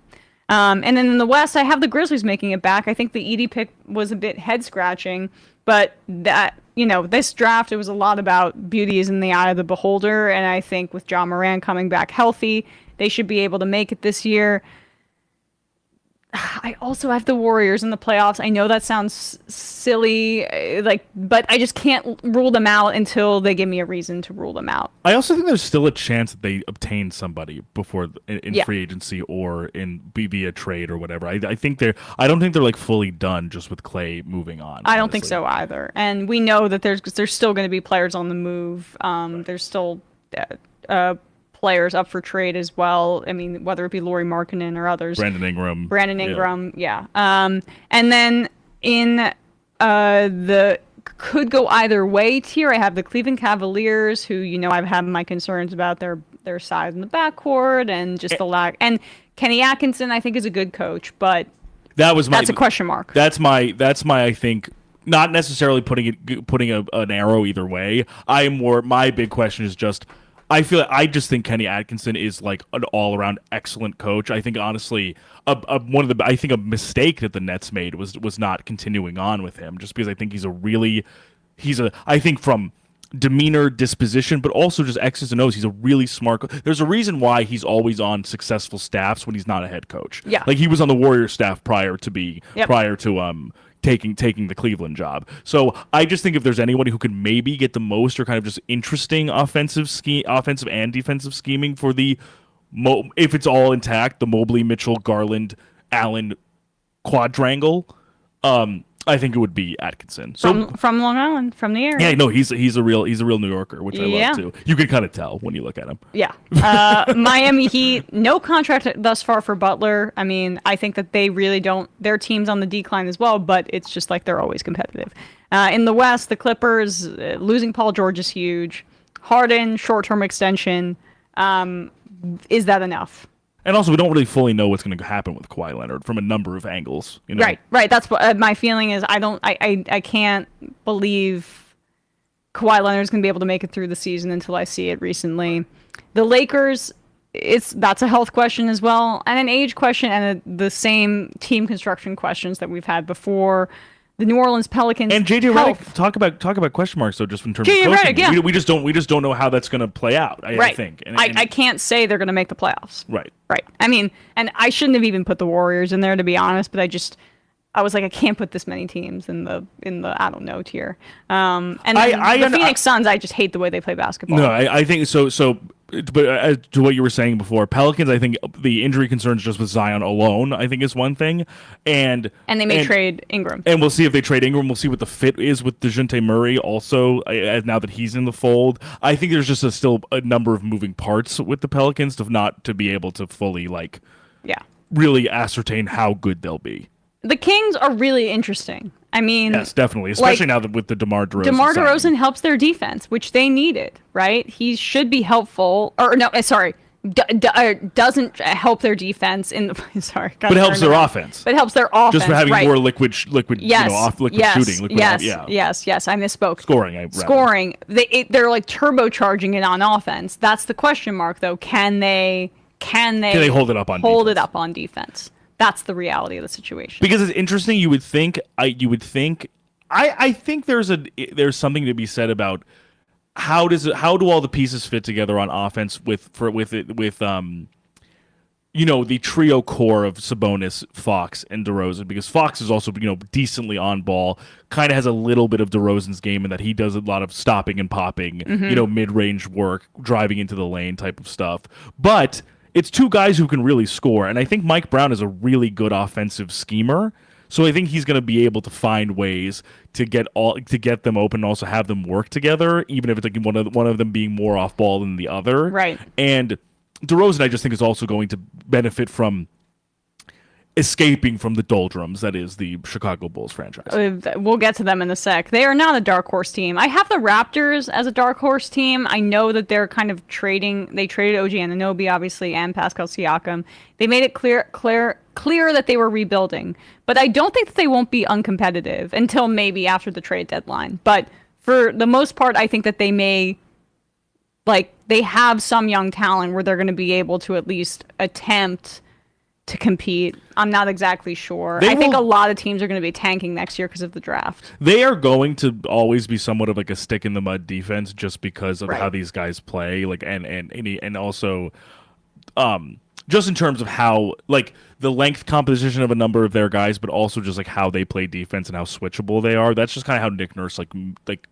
And then in the West, I have the Grizzlies making it back. I think the Edey pick was a bit head-scratching, but that, this draft, it was a lot about beauty is in the eye of the beholder, and I think with John Moran coming back healthy, they should be able to make it this year. I also have the Warriors in the playoffs. I know that sounds silly, but I just can't rule them out until they give me a reason to rule them out. I also think there's still a chance that they obtain somebody before in free agency or in via trade or whatever. I don't think they're like fully done just with Clay moving on. I don't think so either. And we know that there's still going to be players on the move. There's still players up for trade as well. I mean, whether it be Lauri Markkanen or others. Brandon Ingram, yeah. And then in the could go either way tier, I have the Cleveland Cavaliers, who I've had my concerns about their size in the backcourt and just the lack. And Kenny Atkinson, I think, is a good coach, but that's a question mark. That's my I think. Not necessarily putting an arrow either way. My big question is just. I just think Kenny Atkinson is like an all-around excellent coach. I think honestly, a mistake that the Nets made was not continuing on with him, just because I think I think from demeanor, disposition, but also just X's and O's. He's a really smart. There's a reason why he's always on successful staffs when he's not a head coach. Yeah, like he was on the Warriors staff prior to taking the Cleveland job. So I just think if there's anyone who can maybe get the most or kind of just interesting offensive and defensive scheming for the if it's all intact, the Mobley, Mitchell, Garland, Allen quadrangle, I think it would be Atkinson. So from Long Island, from the area. Yeah, no, he's a real New Yorker, which I love too. You can kind of tell when you look at him. Yeah. Miami Heat, no contract thus far for Butler. I mean, I think that they really don't. Their team's on the decline as well, but it's just like they're always competitive. In the West, the Clippers, losing Paul George is huge. Harden, short-term extension. Is that enough? And also, we don't really fully know what's going to happen with Kawhi Leonard from a number of angles. You know? Right. That's what my feeling is. I can't believe Kawhi Leonard's going to be able to make it through the season until I see it recently. The Lakers, that's a health question as well, and an age question, and the same team construction questions that we've had before. The New Orleans Pelicans and JJ Redick, talk about question marks though, just in terms of coaching. Redick, yeah. we just don't know how that's going to play out. I think. And I can't say they're going to make the playoffs. Right. I mean, and I shouldn't have even put the Warriors in there, to be honest. But I was like, I can't put this many teams in the I don't know tier. And the Phoenix Suns, I just hate the way they play basketball. No, I think so. But to what you were saying before, Pelicans, I think the injury concerns just with Zion alone, I think is one thing, and they may trade Ingram, and we'll see if they trade Ingram. We'll see what the fit is with DeJounte Murray also, now that he's in the fold. I think there's just still a number of moving parts with the Pelicans to be able to fully really ascertain how good they'll be. The Kings are really interesting. I mean, yes, definitely, especially now that with the DeMar DeRozan. DeMar DeRozan helps their defense, which they needed, right? He should be helpful, or no, sorry, doesn't help their defense in the but helps their offense. But helps their offense, just for having more liquid, shooting. Yes, I misspoke. Scoring. They're like turbocharging it on offense. That's the question mark, though. Can they hold it up on defense? That's the reality of the situation. Because it's interesting. I think there's something to be said about how do all the pieces fit together on offense with the trio core of Sabonis, Fox, and DeRozan, because Fox is also decently on ball, kind of has a little bit of DeRozan's game in that he does a lot of stopping and popping, mid-range work, driving into the lane type of stuff, but it's two guys who can really score, and I think Mike Brown is a really good offensive schemer. So I think he's going to be able to find ways to get them open and also have them work together, even if it's like one of them being more off ball than the other. Right. And DeRozan, I just think, is also going to benefit from escaping from the doldrums that is the Chicago Bulls franchise. We'll get to them in a sec. They are not a dark horse team. I have the Raptors as a dark horse team. I know that they're kind of trading. They traded OG Anunoby, obviously, and Pascal Siakam. They made it clear that they were rebuilding. But I don't think that they won't be uncompetitive until maybe after the trade deadline. But for the most part, I think that they may, they have some young talent where they're going to be able to at least attempt to compete. I'm not exactly sure. I think a lot of teams are going to be tanking next year because of the draft. They are going to always be somewhat of like a stick in the mud defense just because of how these guys play, and also just in terms of how the length composition of a number of their guys, but also just how they play defense and how switchable they are. That's just kind of how Nick Nurse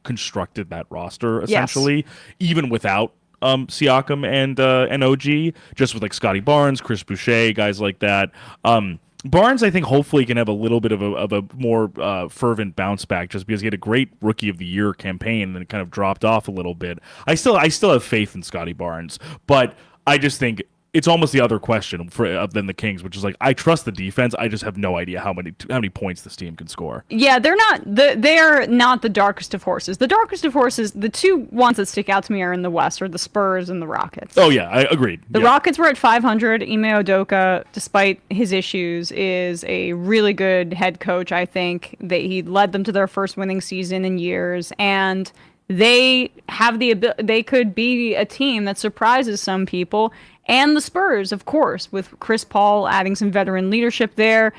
constructed that roster essentially, even without Siakam and OG, just with Scotty Barnes, Chris Boucher, guys like that. Barnes, I think, hopefully can have a little bit of a more fervent bounce back, just because he had a great Rookie of the Year campaign and then kind of dropped off a little bit. I still have faith in Scotty Barnes, but I just think it's almost the other question than the Kings, which is I trust the defense. I just have no idea how many points this team can score. Yeah, they're not the darkest of horses. The darkest of horses, the two ones that stick out to me are in the West, are the Spurs and the Rockets. Oh yeah, I agreed. The Rockets were at 500. Ime Udoka, despite his issues, is a really good head coach. I think that he led them to their first winning season in years, and they have the ability. They could be a team that surprises some people. And the Spurs, of course, with Chris Paul adding some veteran leadership there.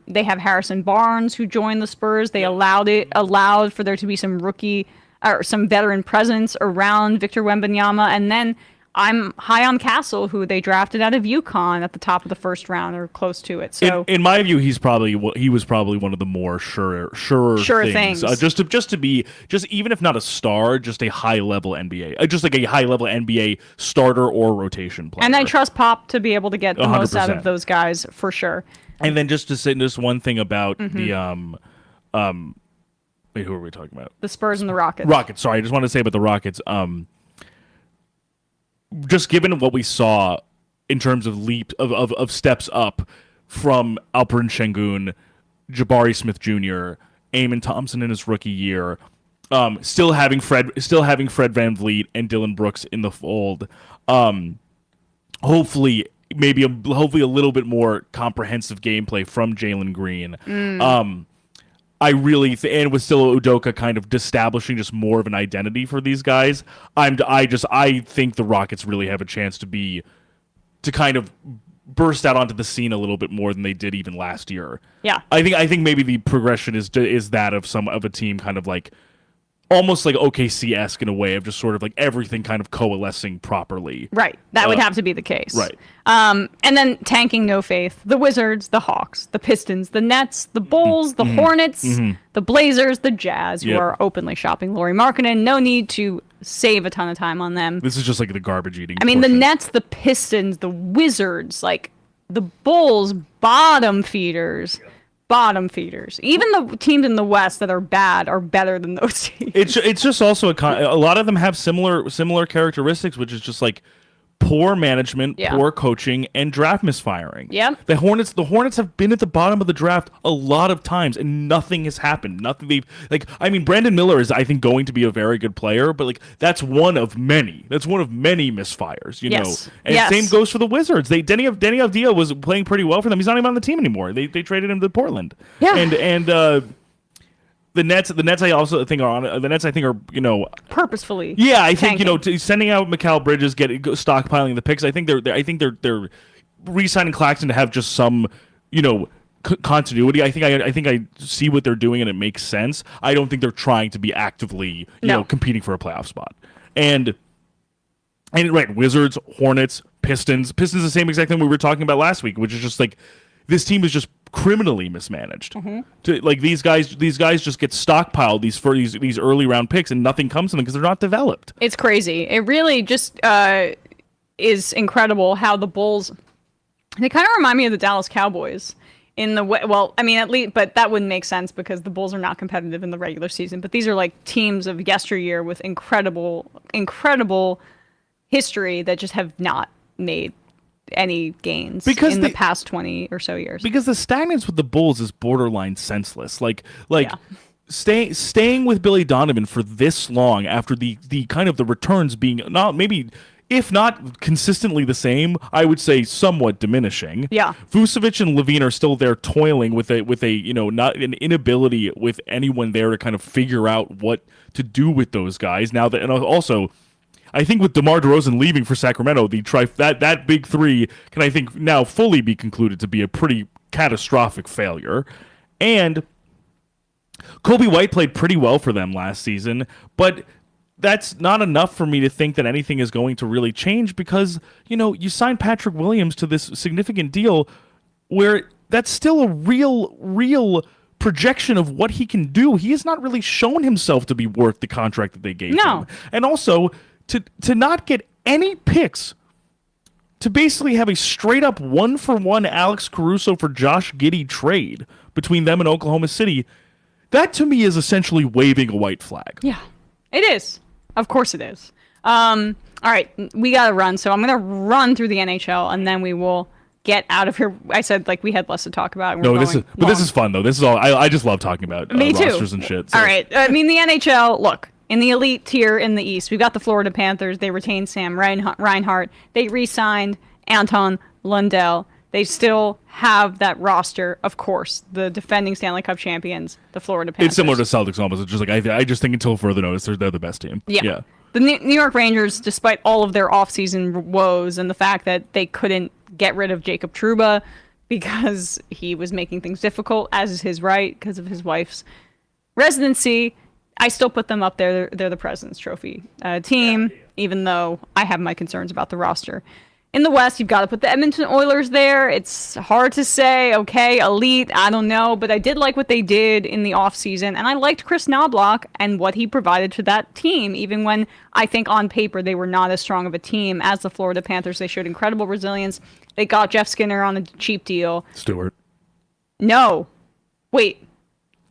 They have Harrison Barnes, who joined the Spurs. They allowed for there to be some rookie or some veteran presence around Victor Wembanyama. And then I'm high on Castle, who they drafted out of UConn at the top of the first round or close to it. So in my view, he was probably one of the more surer things. Just even if not a star, just a high level NBA, just like a high level NBA starter or rotation player. And I trust Pop to be able to get the 100%. most out of those guys for sure. And then just to say this one thing about the wait, who are we talking about? The Spurs and the Rockets. Rockets. Sorry, I just want to say about the Rockets. Just given what we saw in terms of steps up from Alperen Şengün, Jabari Smith Jr., Eamon Thompson in his rookie year, still having Fred VanVleet and Dylan Brooks in the fold. Hopefully a little bit more comprehensive gameplay from Jalen Green. I really and with still Udoka kind of establishing just more of an identity for these guys. I think the Rockets really have a chance to kind of burst out onto the scene a little bit more than they did even last year. Yeah, I think maybe the progression is that of a team kind of like almost like OKC-esque in a way of just sort of like everything kind of coalescing properly. Right. That would have to be the case. Right. And then tanking no faith, the Wizards, the Hawks, the Pistons, the Nets, the Bulls, the Hornets, the Blazers, the Jazz, who are openly shopping Lauri Markkanen. No need to save a ton of time on them. This is just like the garbage eating. I mean, the Nets, the Pistons, the Wizards, like the Bulls, bottom feeders. Even the teams in the West that are bad are better than those teams. It's just also a lot of them have similar characteristics, which is just like poor management, poor coaching, and draft misfiring. Yep. The Hornets have been at the bottom of the draft a lot of times, and nothing has happened. Brandon Miller is, I think, going to be a very good player, but like that's one of many. That's one of many misfires, you know. And same goes for the Wizards. Denny Avdija was playing pretty well for them. He's not even on the team anymore. They traded him to Portland. Yeah. And the Nets I also think are purposefully. Yeah, I think sending out Mikal Bridges, stockpiling the picks. I think they're re-signing Claxton to have just some continuity. I think I see what they're doing and it makes sense. I don't think they're trying to be actively competing for a playoff spot. And right, Wizards, Hornets, Pistons the same exact thing we were talking about last week, which is just like this team is just criminally mismanaged. These guys just get stockpiled these early round picks and nothing comes to them because they're not developed. It's crazy. It really just is incredible how the Bulls, they kind of remind me of the Dallas Cowboys in the way. Well, I mean, at least, but that wouldn't make sense because the Bulls are not competitive in the regular season. But these are like teams of yesteryear with incredible history that just have not made any gains in the past 20 or so years. Because the stagnance with the Bulls is borderline senseless. Staying with Billy Donovan for this long after the kind of the returns being not maybe if not consistently the same, I would say somewhat diminishing. Yeah. Vucevic and Levine are still there toiling with not an inability with anyone there to kind of figure out what to do with those guys now that, and also I think with DeMar DeRozan leaving for Sacramento, that big three can, I think, now fully be concluded to be a pretty catastrophic failure. And Kobe White played pretty well for them last season, but that's not enough for me to think that anything is going to really change because, you signed Patrick Williams to this significant deal where that's still a real projection of what he can do. He has not really shown himself to be worth the contract that they gave him. And also, to not get any picks, to basically have a straight up 1-for-1 Alex Caruso for Josh Giddey trade between them and Oklahoma City, that to me is essentially waving a white flag. Yeah, it is. Of course it is. All right, we got to run, so I'm going to run through the NHL and then we will get out of here. I said we had less to talk about. This is fun though. This is all. I just love talking about rosters and shit. So. All right. I mean, the NHL. Look, in the elite tier in the East, we've got the Florida Panthers. They retained Sam Reinhart. They re-signed Anton Lundell. They still have that roster, of course, the defending Stanley Cup champions, the Florida Panthers. It's similar to Celtics almost. It's just like I just think until further notice, they're the best team. Yeah. The New York Rangers, despite all of their offseason woes and the fact that they couldn't get rid of Jacob Trouba because he was making things difficult, as is his right because of his wife's residency, I still put them up there. They're the President's Trophy team, even though I have my concerns about the roster. In the West, you've got to put the Edmonton Oilers there. It's hard to say, okay, elite, I don't know, but I did like what they did in the offseason, and I liked Chris Knobloch and what he provided to that team, even when I think on paper they were not as strong of a team as the Florida Panthers. They showed incredible resilience. They got Jeff Skinner on a cheap deal. Stewart. No. Wait.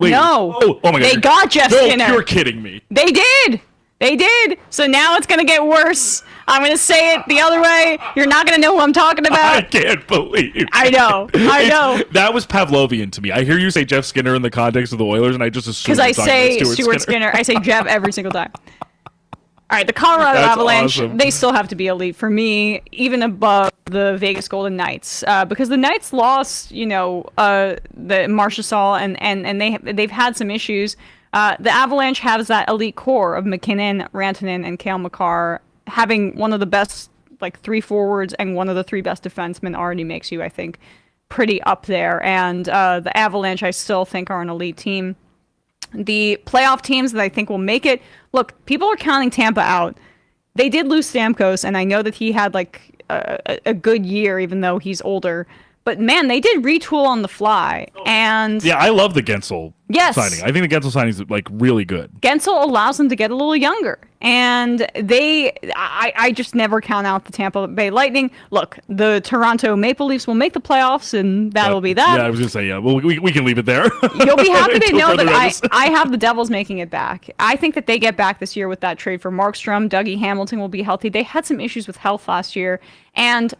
No. Oh my God. They got Jeff Skinner. You're kidding me. They did. They did. So now it's going to get worse. I'm going to say it the other way. You're not going to know who I'm talking about. I can't believe. I know. That was Pavlovian to me. I hear you say Jeff Skinner in the context of the Oilers, and I just assume because I say Stuart Skinner. I say Jeff every single time. All right, the Colorado Avalanche, awesome. They still have to be elite for me, even above the Vegas Golden Knights, because the Knights lost, the Marchessault, and they've had some issues. The Avalanche has that elite core of McKinnon, Rantanen, and Cale Makar. Having one of the best, 3 forwards and one of the 3 best defensemen already makes you, I think, pretty up there. And the Avalanche, I still think, are an elite team. The playoff teams that I think will make it, look, people are counting Tampa out. They did lose Stamkos, and I know that he had a good year, even though he's older. But man, they did retool on the fly, and yeah, I love the Gensel signing. I think the Gensel signing is really good. Gensel allows them to get a little younger, and I just never count out the Tampa Bay Lightning. Look, the Toronto Maple Leafs will make the playoffs, and that'll be that. Yeah, I was gonna say Well, we can leave it there. You'll be happy to know that I have the Devils making it back. I think that they get back this year with that trade for Markstrom. Dougie Hamilton will be healthy. They had some issues with health last year, and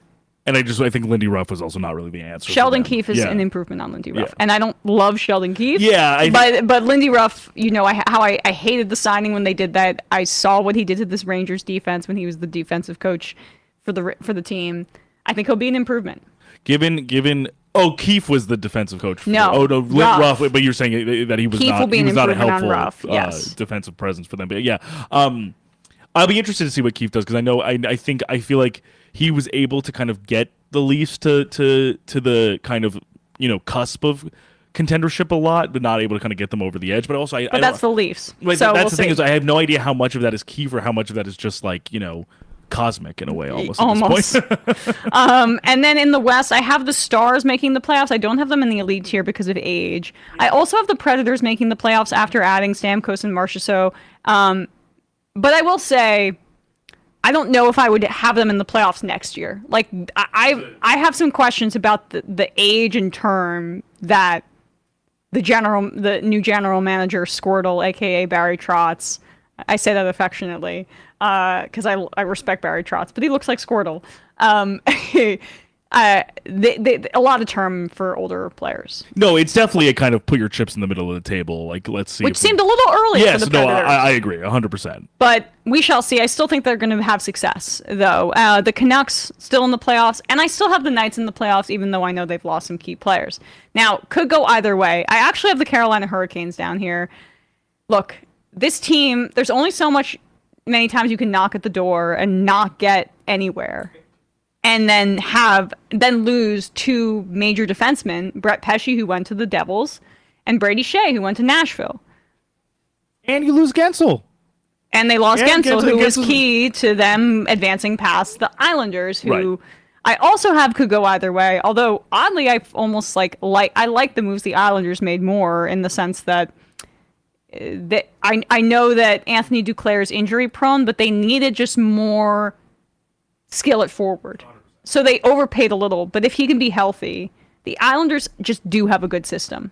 I think Lindy Ruff was also not really the answer. Sheldon Keefe is an improvement on Lindy Ruff, and I don't love Sheldon Keefe. Yeah, but Lindy Ruff, I hated the signing when they did that. I saw what he did to this Rangers defense when he was the defensive coach for the team. I think he'll be an improvement. Given Keefe was the defensive coach. Ruff. But you're saying that he was Keefe not a helpful Ruff, yes. defensive presence for them. But yeah, I'll be interested to see what Keefe does because I feel like he was able to kind of get the Leafs to the kind of cusp of contendership a lot, but not able to kind of get them over the edge. But also, that's the Leafs. Right, so that's the thing see. Is I have no idea how much of that is Keefe or how much of that is just cosmic in a way almost. At this point. And then in the West, I have the Stars making the playoffs. I don't have them in the elite tier because of age. I also have the Predators making the playoffs after adding Stamkos and Marchessault. But I will say, I don't know if I would have them in the playoffs next year. I have some questions about the age and term that the new general manager Squirtle, aka Barry Trotz. I say that affectionately because I respect Barry Trotz, but he looks like Squirtle. A lot of term for older players. No, it's definitely a kind of put your chips in the middle of the table. Let's see. Which seemed a little early for the Predators. Yes, I agree, 100%. But we shall see. I still think they're going to have success, though. The Canucks still in the playoffs, and I still have the Knights in the playoffs, even though I know they've lost some key players. Now, could go either way. I actually have the Carolina Hurricanes down here. Look, this team, there's only many times you can knock at the door and not get anywhere. And then lose 2 major defensemen, Brett Pesce, who went to the Devils, and Brady Shea, who went to Nashville. And you lose Gensel. And they lost Gensel, who was key to them advancing past the Islanders, who I also have could go either way. Although, oddly, I almost like the moves the Islanders made more in the sense that I know that Anthony Duclair is injury prone, but they needed just more skill at forward. So they overpaid a little, but if he can be healthy, the Islanders just do have a good system.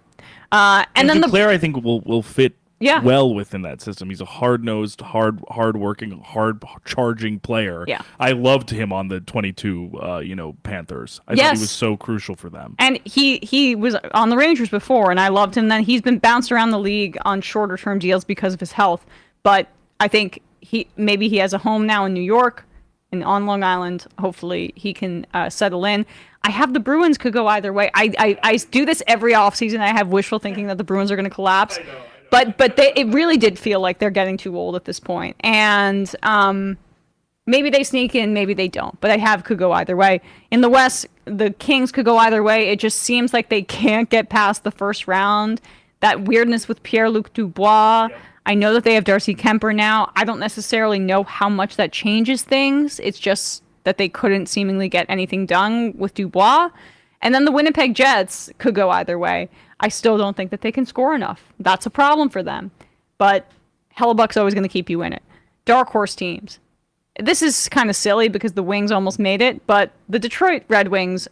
And then Duclair, I think, will fit well within that system. He's a hard-nosed, hard-working, hard-charging player. Yeah. I loved him on the 22, Panthers. I thought he was so crucial for them. And he was on the Rangers before, and I loved him then. He's been bounced around the league on shorter-term deals because of his health. But I think maybe he has a home now in New York. And on Long Island, hopefully he can settle in. I have the Bruins could go either way. I do this every offseason. I have wishful thinking that the Bruins are going to collapse. I know. But it really did feel like they're getting too old at this point. And maybe they sneak in, maybe they don't. But I have could go either way. In the West, the Kings could go either way. It just seems like they can't get past the first round. That weirdness with Pierre-Luc Dubois. Yep. I know that they have Darcy Kemper now. I don't necessarily know how much that changes things. It's just that they couldn't seemingly get anything done with Dubois. And then the Winnipeg Jets could go either way. I still don't think that they can score enough. That's a problem for them. But Hellebuck's always going to keep you in it. Dark horse teams. This is kind of silly because the Wings almost made it, but the Detroit Red Wings,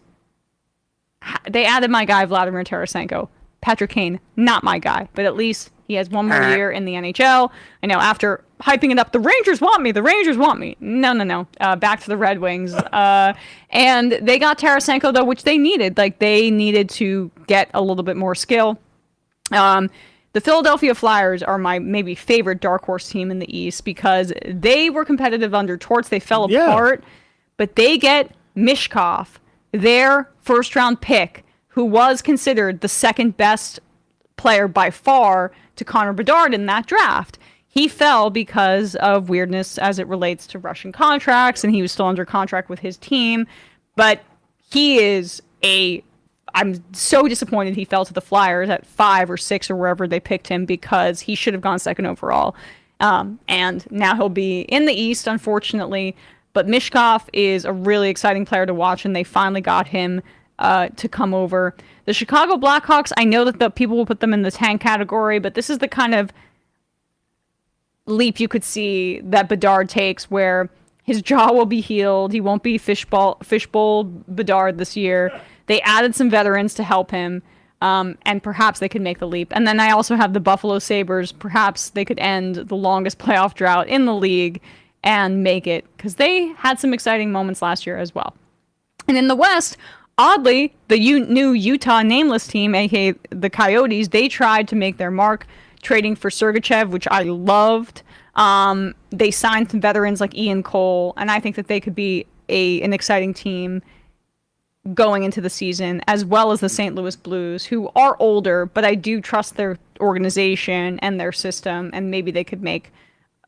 they added my guy Vladimir Tarasenko. Patrick Kane, not my guy, but at least he has one more year in the NHL. I know after hyping it up, the Rangers want me, the Rangers want me. No. Back to the Red Wings. And they got Tarasenko, though, which they needed. Like, they needed to get a little bit more skill. The Philadelphia Flyers are my maybe favorite dark horse team in the East because they were competitive under Torts. They fell apart, but they get Mishkov, their first-round pick, who was considered the second best player by far to Connor Bedard in that draft. He fell because of weirdness as it relates to Russian contracts, and he was still under contract with his team. But he is I'm so disappointed he fell to the Flyers at 5 or 6 or wherever they picked him because he should have gone second overall. And now he'll be in the East, unfortunately. But Mishkov is a really exciting player to watch, and they finally got him to come over. The Chicago Blackhawks, I know that the people will put them in the tank category, but this is the kind of leap you could see that Bedard takes where his jaw will be healed. He won't be fishbowl Bedard this year. They added some veterans to help him, and perhaps they could make the leap. And then I also have the Buffalo Sabres. Perhaps they could end the longest playoff drought in the league and make it, because they had some exciting moments last year as well. And in the West, oddly, the new Utah nameless team, aka the Coyotes, they tried to make their mark trading for Sergachev, which I loved. They signed some veterans like Ian Cole, and I think that they could be an exciting team going into the season, as well as the St. Louis Blues, who are older, but I do trust their organization and their system, and maybe they could make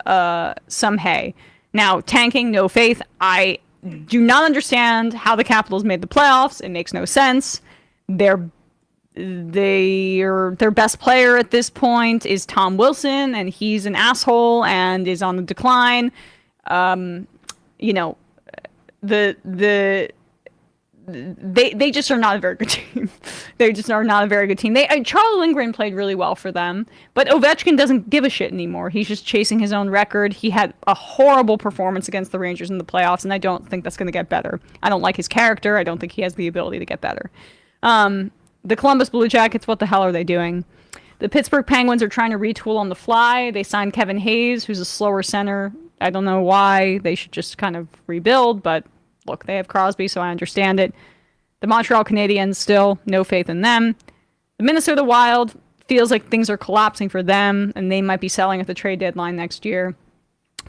some hay. Now, tanking, no faith. I do not understand how the Capitals made the playoffs. It makes no sense. Their best player at this point is Tom Wilson, and he's an asshole and is on the decline. They just are not a very good team. They just are not a very good team. Charlie Lindgren played really well for them, but Ovechkin doesn't give a shit anymore. He's just chasing his own record. He had a horrible performance against the Rangers in the playoffs, and I don't think that's going to get better. I don't like his character. I don't think he has the ability to get better. The Columbus Blue Jackets, what the hell are they doing? The Pittsburgh Penguins are trying to retool on the fly. They signed Kevin Hayes, who's a slower center. I don't know why. They should just kind of rebuild, but look, they have Crosby, so I understand it. The Montreal Canadiens, still no faith in them. The Minnesota Wild, feels like things are collapsing for them, and they might be selling at the trade deadline next year.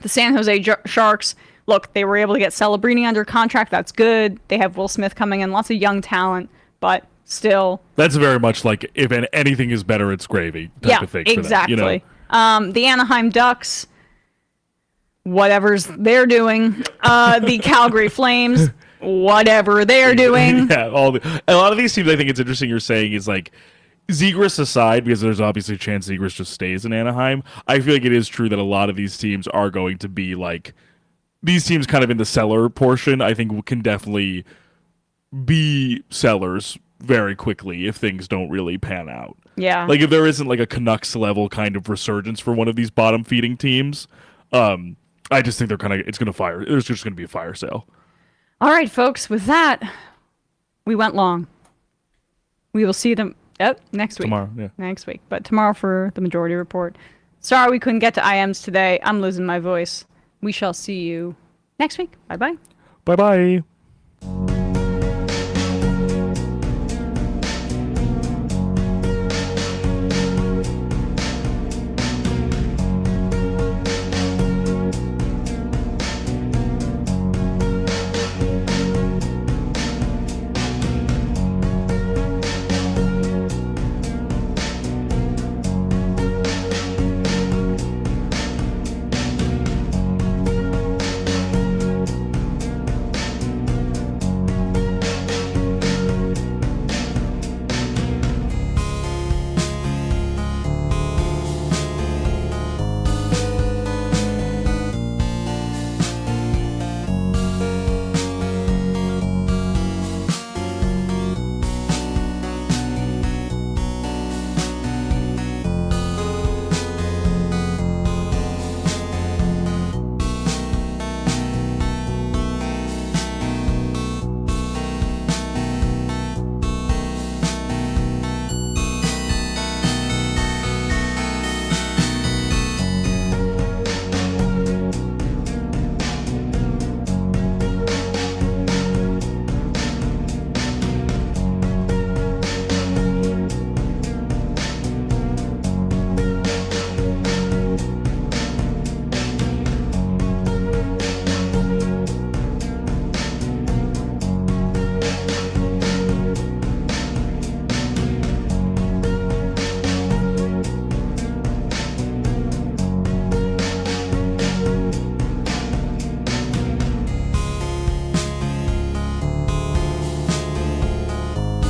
The San Jose Sharks, look, they were able to get Celebrini under contract. That's good. They have Will Smith coming in, lots of young talent, but still. That's very much like if anything is better, it's gravy type of thing. Exactly. For them, you know? The Anaheim Ducks, whatever's they're doing. The Calgary Flames, whatever they're doing. Yeah, a lot of these teams, I think it's interesting you're saying is like, Zegras aside, because there's obviously a chance Zegras just stays in Anaheim, I feel like it is true that a lot of these teams are going to be like, these teams kind of in the seller portion, I think can definitely be sellers very quickly if things don't really pan out. Yeah. Like if there isn't like a Canucks level kind of resurgence for one of these bottom feeding teams, I just think there's just gonna be a fire sale. All right, folks, with that, we went long. We will see them next week. Tomorrow, yeah. Next week. But tomorrow for the majority report. Sorry we couldn't get to IMs today. I'm losing my voice. We shall see you next week. Bye-bye. Bye-bye.